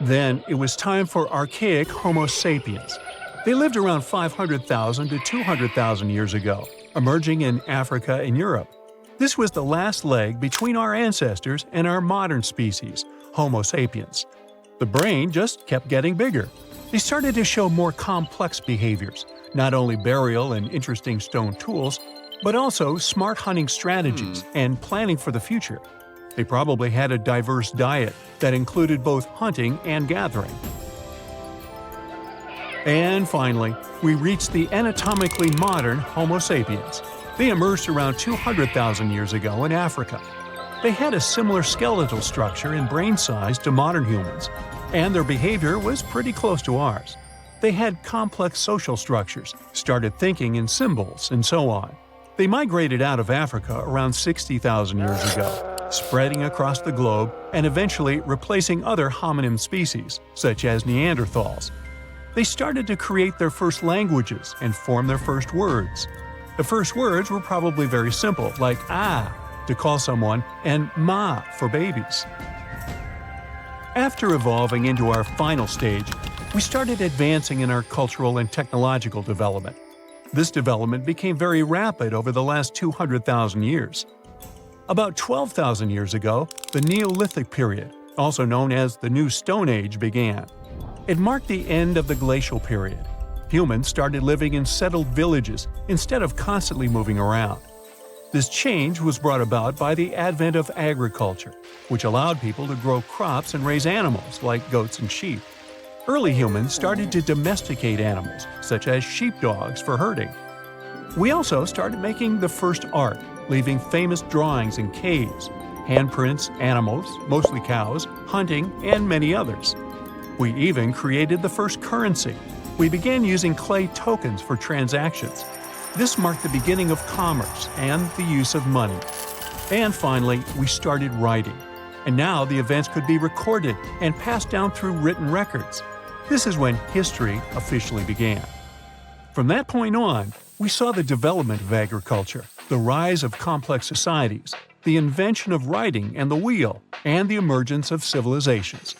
Then it was time for archaic Homo sapiens. They lived around 500,000 to 200,000 years ago, emerging in Africa and Europe. This was the last leg between our ancestors and our modern species, Homo sapiens. The brain just kept getting bigger. They started to show more complex behaviors, not only burial and interesting stone tools, but also smart hunting strategies and planning for the future. They probably had a diverse diet that included both hunting and gathering. And finally, we reached the anatomically modern Homo sapiens. They emerged around 200,000 years ago in Africa. They had a similar skeletal structure and brain size to modern humans, and their behavior was pretty close to ours. They had complex social structures, started thinking in symbols, and so on. They migrated out of Africa around 60,000 years ago, spreading across the globe and eventually replacing other hominin species, such as Neanderthals. They started to create their first languages and form their first words. The first words were probably very simple, like "ah" to call someone and "ma" for babies. After evolving into our final stage, we started advancing in our cultural and technological development. This development became very rapid over the last 200,000 years. About 12,000 years ago, the Neolithic period, also known as the New Stone Age, began. It marked the end of the glacial period. Humans started living in settled villages instead of constantly moving around. This change was brought about by the advent of agriculture, which allowed people to grow crops and raise animals like goats and sheep. Early humans started to domesticate animals, such as sheepdogs for herding. We also started making the first art, leaving famous drawings in caves, handprints, animals, mostly cows, hunting, and many others. We even created the first currency. We began using clay tokens for transactions. This marked the beginning of commerce and the use of money. And finally, we started writing. And now the events could be recorded and passed down through written records. This is when history officially began. From that point on, we saw the development of agriculture, the rise of complex societies, the invention of writing and the wheel, and the emergence of civilizations.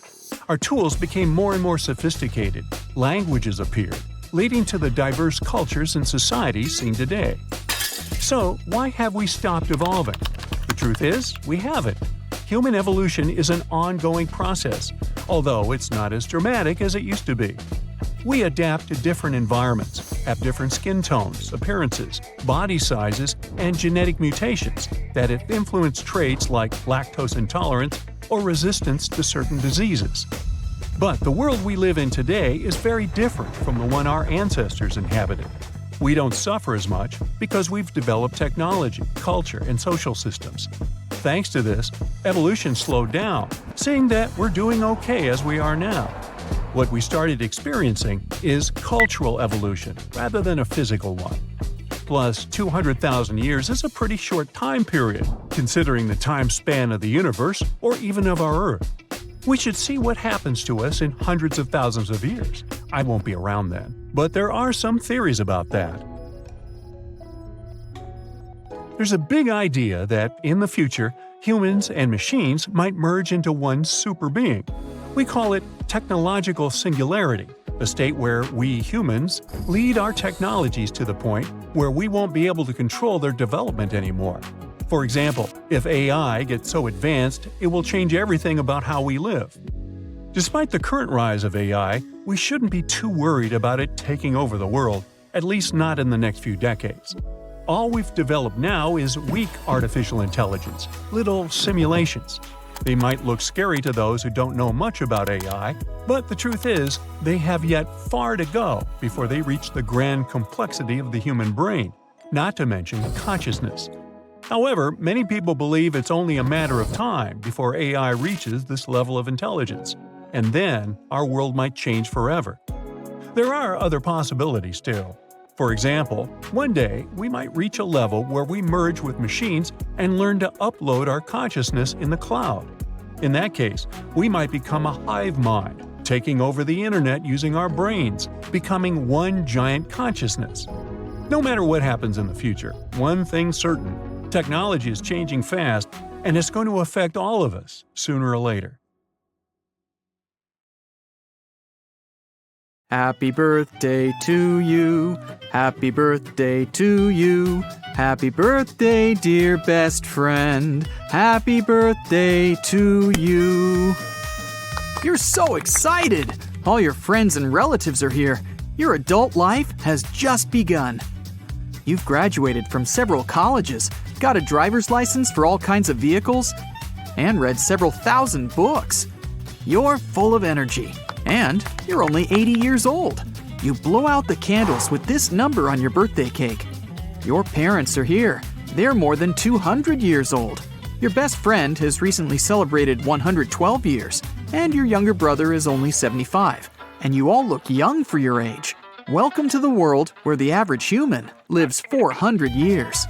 Our tools became more and more sophisticated, languages appeared, leading to the diverse cultures and societies seen today. So, why have we stopped evolving? The truth is, we haven't. Human evolution is an ongoing process, although it's not as dramatic as it used to be. We adapt to different environments, have different skin tones, appearances, body sizes, and genetic mutations that have influenced traits like lactose intolerance or resistance to certain diseases. But the world we live in today is very different from the one our ancestors inhabited. We don't suffer as much because we've developed technology, culture, and social systems. Thanks to this, evolution slowed down, seeing that we're doing okay as we are now. What we started experiencing is cultural evolution rather than a physical one. Plus, 200,000 years is a pretty short time period, considering the time span of the universe or even of our Earth. We should see what happens to us in hundreds of thousands of years. I won't be around then, but there are some theories about that. There's a big idea that, in the future, humans and machines might merge into one super being. We call it technological singularity, a state where we humans lead our technologies to the point where we won't be able to control their development anymore. For example, if AI gets so advanced, it will change everything about how we live. Despite the current rise of AI, we shouldn't be too worried about it taking over the world, at least not in the next few decades. All we've developed now is weak artificial intelligence, little simulations. They might look scary to those who don't know much about AI, but the truth is, they have yet far to go before they reach the grand complexity of the human brain, not to mention consciousness. However, many people believe it's only a matter of time before AI reaches this level of intelligence, and then our world might change forever. There are other possibilities too. For example, one day we might reach a level where we merge with machines and learn to upload our consciousness in the cloud. In that case, we might become a hive mind, taking over the internet using our brains, becoming one giant consciousness. No matter what happens in the future, one thing's certain: technology is changing fast, and it's going to affect all of us sooner or later. Happy birthday to you. Happy birthday to you. Happy birthday, dear best friend. Happy birthday to you. You're so excited! All your friends and relatives are here. Your adult life has just begun. You've graduated from several colleges, got a driver's license for all kinds of vehicles, and read several thousand books. You're full of energy. And you're only 80 years old. You blow out the candles with this number on your birthday cake. Your parents are here. They're more than 200 years old. Your best friend has recently celebrated 112 years, and your younger brother is only 75. And you all look young for your age. Welcome to the world where the average human lives 400 years.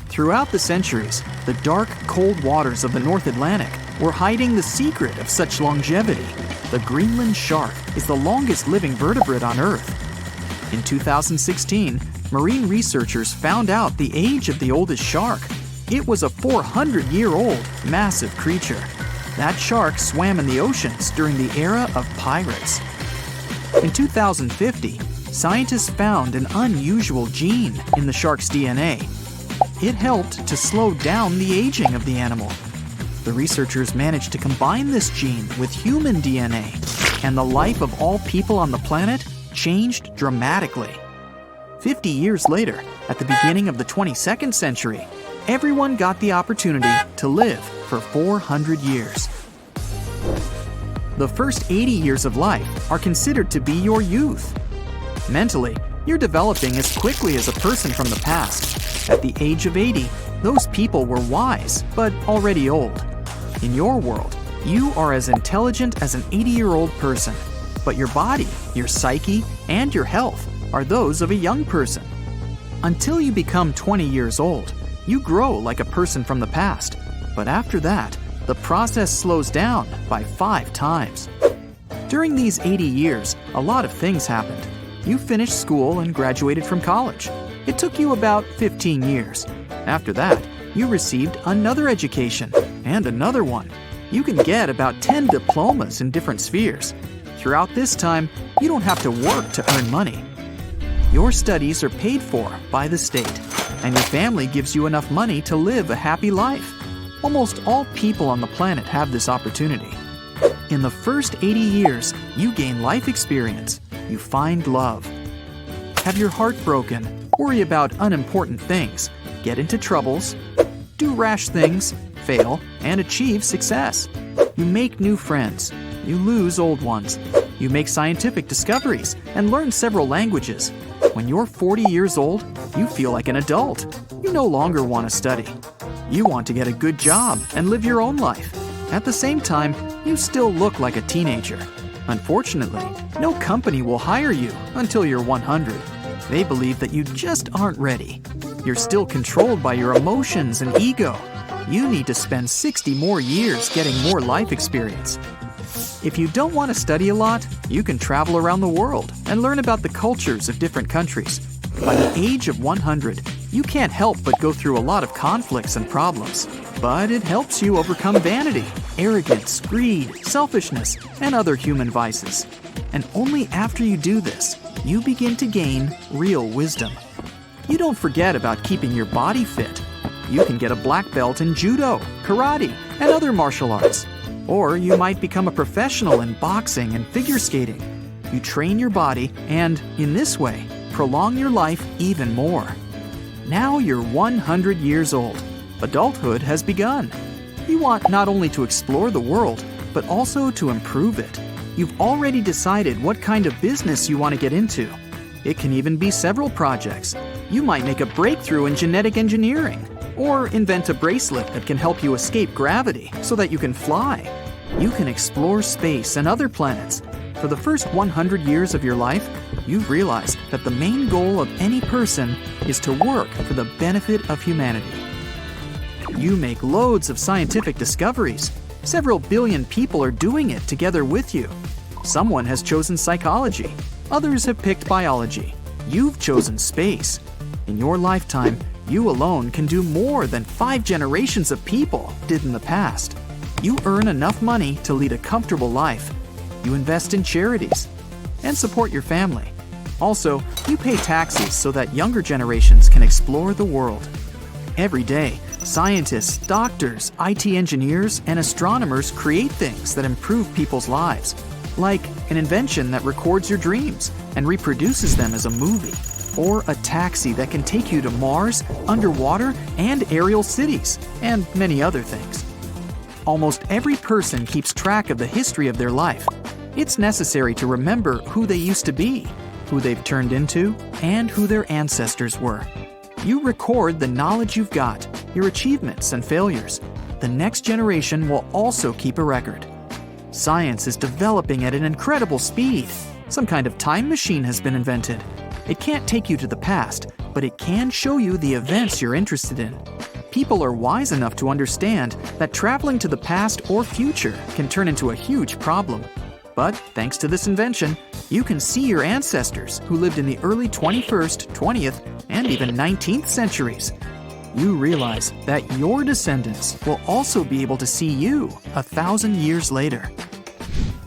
Throughout the centuries, the dark, cold waters of the North Atlantic were hiding the secret of such longevity. The Greenland shark is the longest living vertebrate on Earth. In 2016, marine researchers found out the age of the oldest shark. It was a 400-year-old massive creature. That shark swam in the oceans during the era of pirates. In 2050, scientists found an unusual gene in the shark's DNA. It helped to slow down the aging of the animal. The researchers managed to combine this gene with human DNA, and the life of all people on the planet changed dramatically. 50 years later, at the beginning of the 22nd century, everyone got the opportunity to live for 400 years. The first 80 years of life are considered to be your youth. Mentally, you're developing as quickly as a person from the past. At the age of 80, those people were wise, but already old. In your world, you are as intelligent as an 80-year-old person, but your body, your psyche, and your health are those of a young person. Until you become 20 years old, you grow like a person from the past, but after that, the process slows down by 5 times. During these 80 years, a lot of things happened. You finished school and graduated from college. It took you about 15 years. After that, you received another education, and another one. You can get about 10 diplomas in different spheres. Throughout this time, you don't have to work to earn money. Your studies are paid for by the state, and your family gives you enough money to live a happy life. Almost all people on the planet have this opportunity. In the first 80 years, you gain life experience. You find love. have your heart broken, worry about unimportant things, get into troubles, do rash things, fail, and achieve success. You make new friends. You lose old ones. You make scientific discoveries and learn several languages. When you're 40 years old, you feel like an adult. You no longer want to study. You want to get a good job and live your own life. At the same time, you still look like a teenager. Unfortunately, no company will hire you until you're 100. They believe that you just aren't ready. You're still controlled by your emotions and ego. You need to spend 60 more years getting more life experience. If you don't want to study a lot, you can travel around the world and learn about the cultures of different countries. By the age of 100, you can't help but go through a lot of conflicts and problems. But it helps you overcome vanity, arrogance, greed, selfishness, and other human vices. And only after you do this, you begin to gain real wisdom. You don't forget about keeping your body fit. You can get a black belt in judo, karate, and other martial arts. Or you might become a professional in boxing and figure skating. You train your body and, in this way, prolong your life even more. Now you're 100 years old. Adulthood has begun. You want not only to explore the world, but also to improve it. You've already decided what kind of business you want to get into. It can even be several projects. You might make a breakthrough in genetic engineering, or invent a bracelet that can help you escape gravity so that you can fly. You can explore space and other planets. For the first 100 years of your life, you've realized that the main goal of any person is to work for the benefit of humanity. You make loads of scientific discoveries. Several billion people are doing it together with you. Someone has chosen psychology. Others have picked biology. You've chosen space. In your lifetime, you alone can do more than 5 generations of people did in the past. You earn enough money to lead a comfortable life. You invest in charities and support your family. Also, you pay taxes so that younger generations can explore the world. Every day, scientists, doctors, IT engineers, and astronomers create things that improve people's lives, like an invention that records your dreams and reproduces them as a movie, or a taxi that can take you to Mars, underwater, and aerial cities, and many other things. Almost every person keeps track of the history of their life. It's necessary to remember who they used to be, who they've turned into, and who their ancestors were. You record the knowledge you've got, your achievements and failures. The next generation will also keep a record. Science is developing at an incredible speed. Some kind of time machine has been invented. It can't take you to the past, but it can show you the events you're interested in. People are wise enough to understand that traveling to the past or future can turn into a huge problem. But thanks to this invention, you can see your ancestors who lived in the early 21st, 20th, and even 19th centuries. You realize that your descendants will also be able to see you 1,000 years later.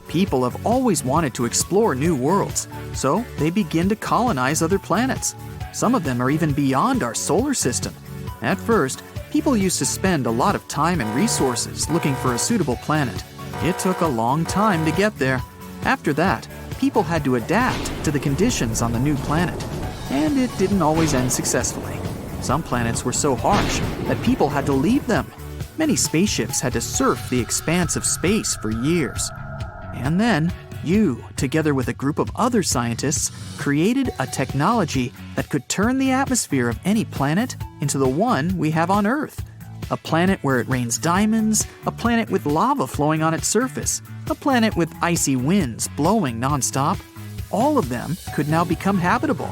People have always wanted to explore new worlds, so they begin to colonize other planets. Some of them are even beyond our solar system. At first, people used to spend a lot of time and resources looking for a suitable planet. It took a long time to get there. After that, people had to adapt to the conditions on the new planet, and it didn't always end successfully. Some planets were so harsh that people had to leave them. Many spaceships had to surf the expanse of space for years. And then, you, together with a group of other scientists, created a technology that could turn the atmosphere of any planet into the one we have on Earth. A planet where it rains diamonds, a planet with lava flowing on its surface, a planet with icy winds blowing nonstop. All of them could now become habitable.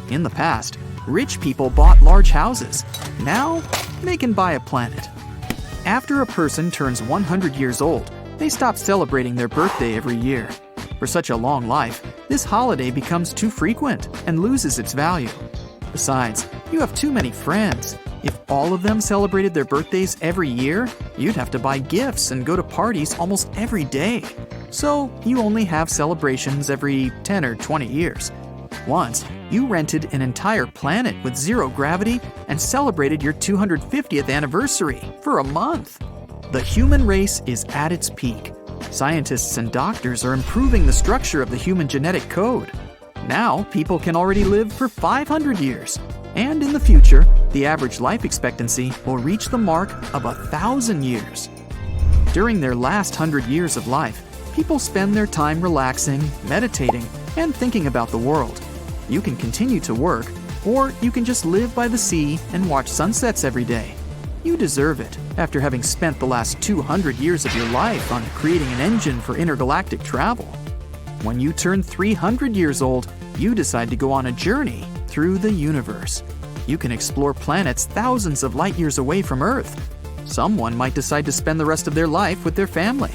In the past, rich people bought large houses. Now, they can buy a planet. After a person turns 100 years old, they stop celebrating their birthday every year. For such a long life, this holiday becomes too frequent and loses its value. Besides, you have too many friends. If all of them celebrated their birthdays every year, you'd have to buy gifts and go to parties almost every day. So you only have celebrations every 10 or 20 years. Once, you rented an entire planet with zero gravity and celebrated your 250th anniversary for a month. The human race is at its peak. Scientists and doctors are improving the structure of the human genetic code. Now, people can already live for 500 years. And in the future, the average life expectancy will reach the mark of 1,000 years. During their last 100 years of life, people spend their time relaxing, meditating, and thinking about the world. You can continue to work, or you can just live by the sea and watch sunsets every day. You deserve it after having spent the last 200 years of your life on creating an engine for intergalactic travel. When you turn 300 years old, you decide to go on a journey through the universe. You can explore planets thousands of light years away from Earth. Someone might decide to spend the rest of their life with their family.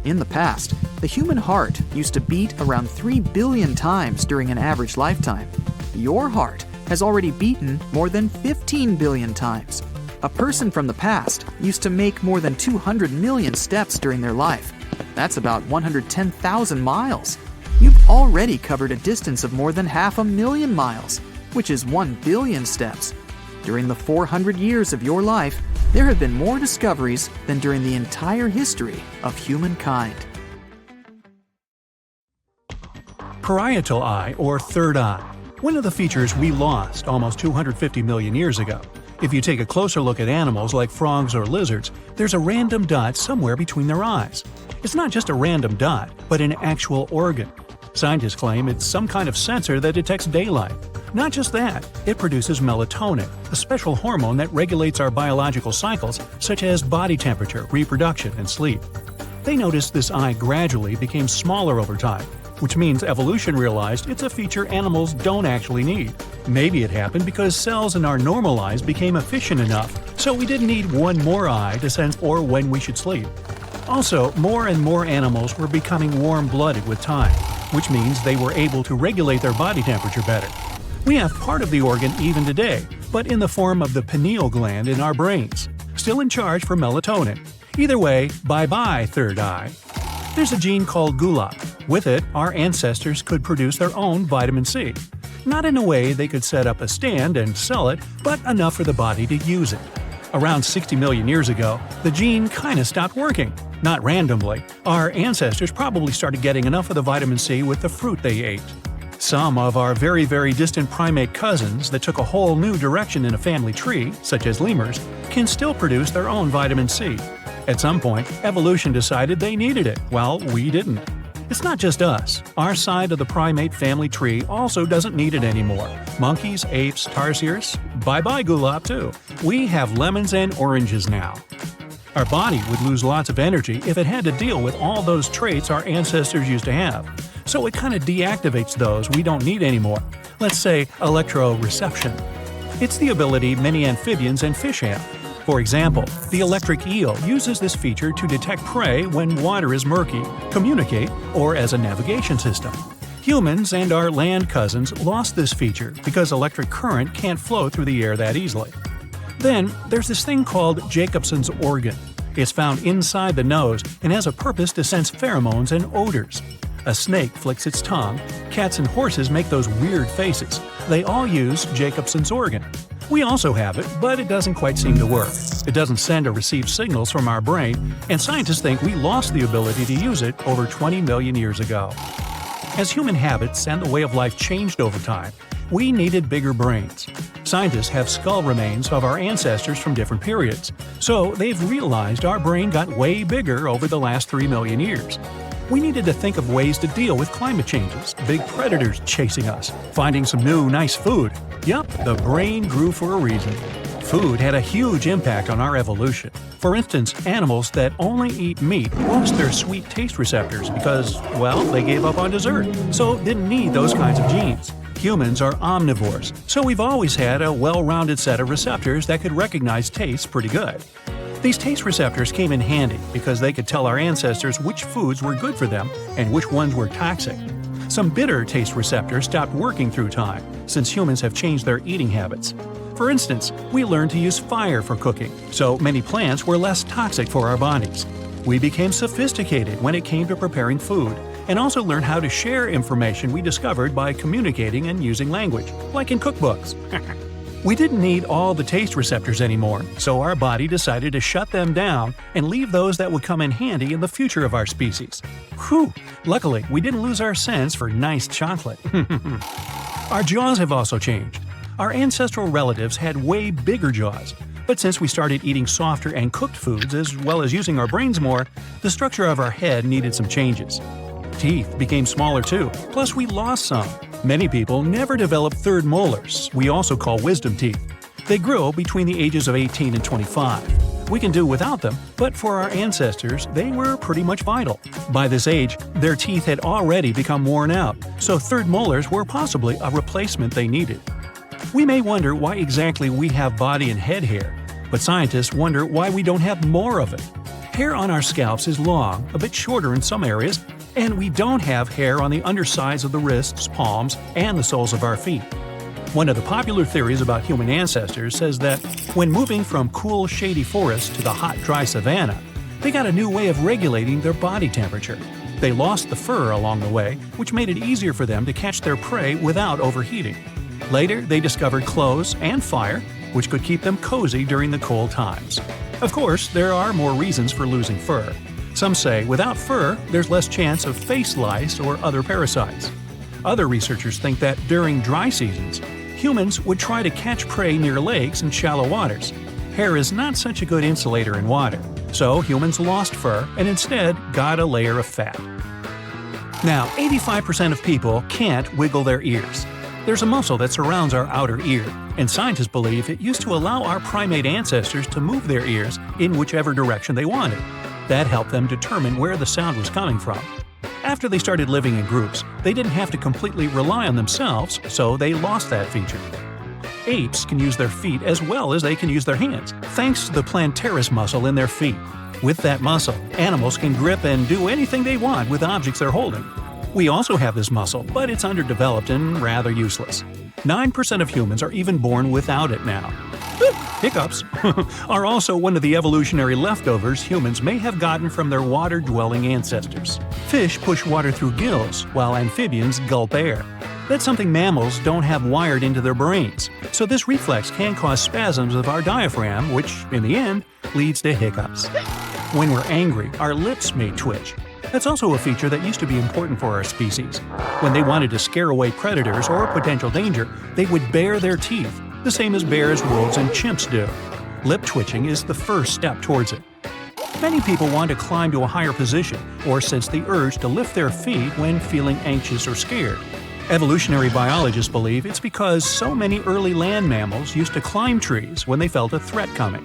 In the past, the human heart used to beat around 3 billion times during an average lifetime. Your heart has already beaten more than 15 billion times. A person from the past used to make more than 200 million steps during their life. That's about 110,000 miles. You've already covered a distance of more than 500,000 miles, which is 1 billion steps. During the 400 years of your life, there have been more discoveries than during the entire history of humankind. Parietal eye, or third eye. One of the features we lost almost 250 million years ago. If you take a closer look at animals like frogs or lizards, there's a random dot somewhere between their eyes. It's not just a random dot, but an actual organ. Scientists claim it's some kind of sensor that detects daylight. Not just that, it produces melatonin, a special hormone that regulates our biological cycles, such as body temperature, reproduction, and sleep. They noticed this eye gradually became smaller over time, which means evolution realized it's a feature animals don't actually need. Maybe it happened because cells in our normal eyes became efficient enough, so we didn't need one more eye to sense or when we should sleep. Also, more and more animals were becoming warm-blooded with time, which means they were able to regulate their body temperature better. We have part of the organ even today, but in the form of the pineal gland in our brains, still in charge for melatonin. Either way, bye-bye third eye. There's a gene called GULA. With it, our ancestors could produce their own vitamin C. Not in a way they could set up a stand and sell it, but enough for the body to use it. Around 60 million years ago, the gene kinda stopped working. Not randomly. Our ancestors probably started getting enough of the vitamin C with the fruit they ate. Some of our very, very distant primate cousins that took a whole new direction in a family tree, such as lemurs, can still produce their own vitamin C. At some point, evolution decided they needed it, while we didn't. It's not just us. Our side of the primate family tree also doesn't need it anymore. Monkeys, apes, tarsiers, bye-bye gulab too. We have lemons and oranges now. Our body would lose lots of energy if it had to deal with all those traits our ancestors used to have. So it kind of deactivates those we don't need anymore. Let's say electroreception. It's the ability many amphibians and fish have. For example, the electric eel uses this feature to detect prey when water is murky, communicate, or as a navigation system. Humans and our land cousins lost this feature because electric current can't flow through the air that easily. Then, there's this thing called Jacobson's organ. It's found inside the nose and has a purpose to sense pheromones and odors. A snake flicks its tongue. Cats and horses make those weird faces. They all use Jacobson's organ. We also have it, but it doesn't quite seem to work. It doesn't send or receive signals from our brain, and scientists think we lost the ability to use it over 20 million years ago. As human habits and the way of life changed over time, we needed bigger brains. Scientists have skull remains of our ancestors from different periods, so they've realized our brain got way bigger over the last 3 million years. We needed to think of ways to deal with climate changes, big predators chasing us, finding some new, nice food. Yup, the brain grew for a reason. Food had a huge impact on our evolution. For instance, animals that only eat meat lost their sweet taste receptors because, well, they gave up on dessert, so didn't need those kinds of genes. Humans are omnivores, so we've always had a well-rounded set of receptors that could recognize tastes pretty good. These taste receptors came in handy because they could tell our ancestors which foods were good for them and which ones were toxic. Some bitter taste receptors stopped working through time, since humans have changed their eating habits. For instance, we learned to use fire for cooking, so many plants were less toxic for our bodies. We became sophisticated when it came to preparing food, and also learned how to share information we discovered by communicating and using language, like in cookbooks. We didn't need all the taste receptors anymore, so our body decided to shut them down and leave those that would come in handy in the future of our species. Whew! Luckily, we didn't lose our sense for nice chocolate. Our jaws have also changed. Our ancestral relatives had way bigger jaws, but since we started eating softer and cooked foods as well as using our brains more, the structure of our head needed some changes. Teeth became smaller too, plus we lost some. Many people never developed third molars, we also call wisdom teeth. They grew between the ages of 18 and 25. We can do without them, but for our ancestors, they were pretty much vital. By this age, their teeth had already become worn out, so third molars were possibly a replacement they needed. We may wonder why exactly we have body and head hair, but scientists wonder why we don't have more of it. Hair on our scalps is long, a bit shorter in some areas, and we don't have hair on the undersides of the wrists, palms, and the soles of our feet. One of the popular theories about human ancestors says that when moving from cool, shady forests to the hot, dry savanna, they got a new way of regulating their body temperature. They lost the fur along the way, which made it easier for them to catch their prey without overheating. Later, they discovered clothes and fire, which could keep them cozy during the cold times. Of course, there are more reasons for losing fur. Some say without fur, there's less chance of face lice or other parasites. Other researchers think that during dry seasons, humans would try to catch prey near lakes and shallow waters. Hair is not such a good insulator in water, so humans lost fur and instead got a layer of fat. Now, 85% of people can't wiggle their ears. There's a muscle that surrounds our outer ear, and scientists believe it used to allow our primate ancestors to move their ears in whichever direction they wanted. That helped them determine where the sound was coming from. After they started living in groups, they didn't have to completely rely on themselves, so they lost that feature. Apes can use their feet as well as they can use their hands, thanks to the plantaris muscle in their feet. With that muscle, animals can grip and do anything they want with objects they're holding. We also have this muscle, but it's underdeveloped and rather useless. 9% of humans are even born without it now. Hiccups are also one of the evolutionary leftovers humans may have gotten from their water-dwelling ancestors. Fish push water through gills, while amphibians gulp air. That's something mammals don't have wired into their brains, so this reflex can cause spasms of our diaphragm, which, in the end, leads to hiccups. When we're angry, our lips may twitch. That's also a feature that used to be important for our species. When they wanted to scare away predators or potential danger, they would bare their teeth, the same as bears, wolves, and chimps do. Lip twitching is the first step towards it. Many people want to climb to a higher position or sense the urge to lift their feet when feeling anxious or scared. Evolutionary biologists believe it's because so many early land mammals used to climb trees when they felt a threat coming.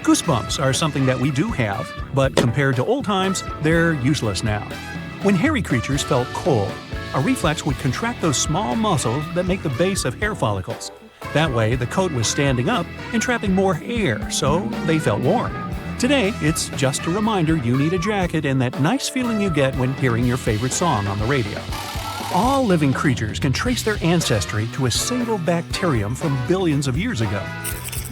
Goosebumps are something that we do have, but compared to old times, they're useless now. When hairy creatures felt cold, a reflex would contract those small muscles that make the base of hair follicles. That way, the coat was standing up and trapping more air, so they felt warm. Today, it's just a reminder you need a jacket and that nice feeling you get when hearing your favorite song on the radio. All living creatures can trace their ancestry to a single bacterium from billions of years ago.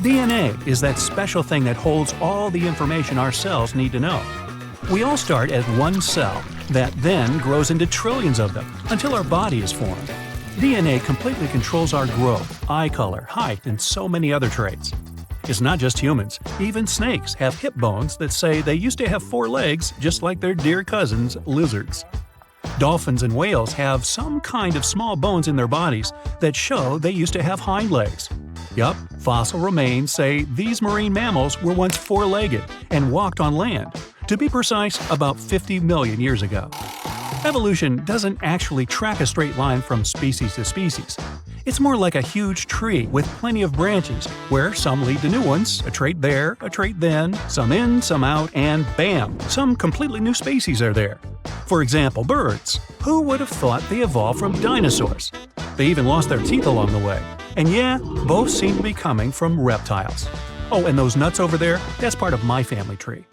DNA is that special thing that holds all the information our cells need to know. We all start as one cell that then grows into trillions of them until our body is formed. DNA completely controls our growth, eye color, height, and so many other traits. It's not just humans. Even snakes have hip bones that say they used to have 4 legs, just like their dear cousins, lizards. Dolphins and whales have some kind of small bones in their bodies that show they used to have hind legs. Yup, fossil remains say these marine mammals were once 4-legged and walked on land. To be precise, about 50 million years ago. Evolution doesn't actually track a straight line from species to species. It's more like a huge tree with plenty of branches, where some lead to new ones, a trait there, a trait then, some in, some out, and bam, some completely new species are there. For example, birds. Who would have thought they evolved from dinosaurs? They even lost their teeth along the way. And yeah, both seem to be coming from reptiles. Oh, and those nuts over there, that's part of my family tree.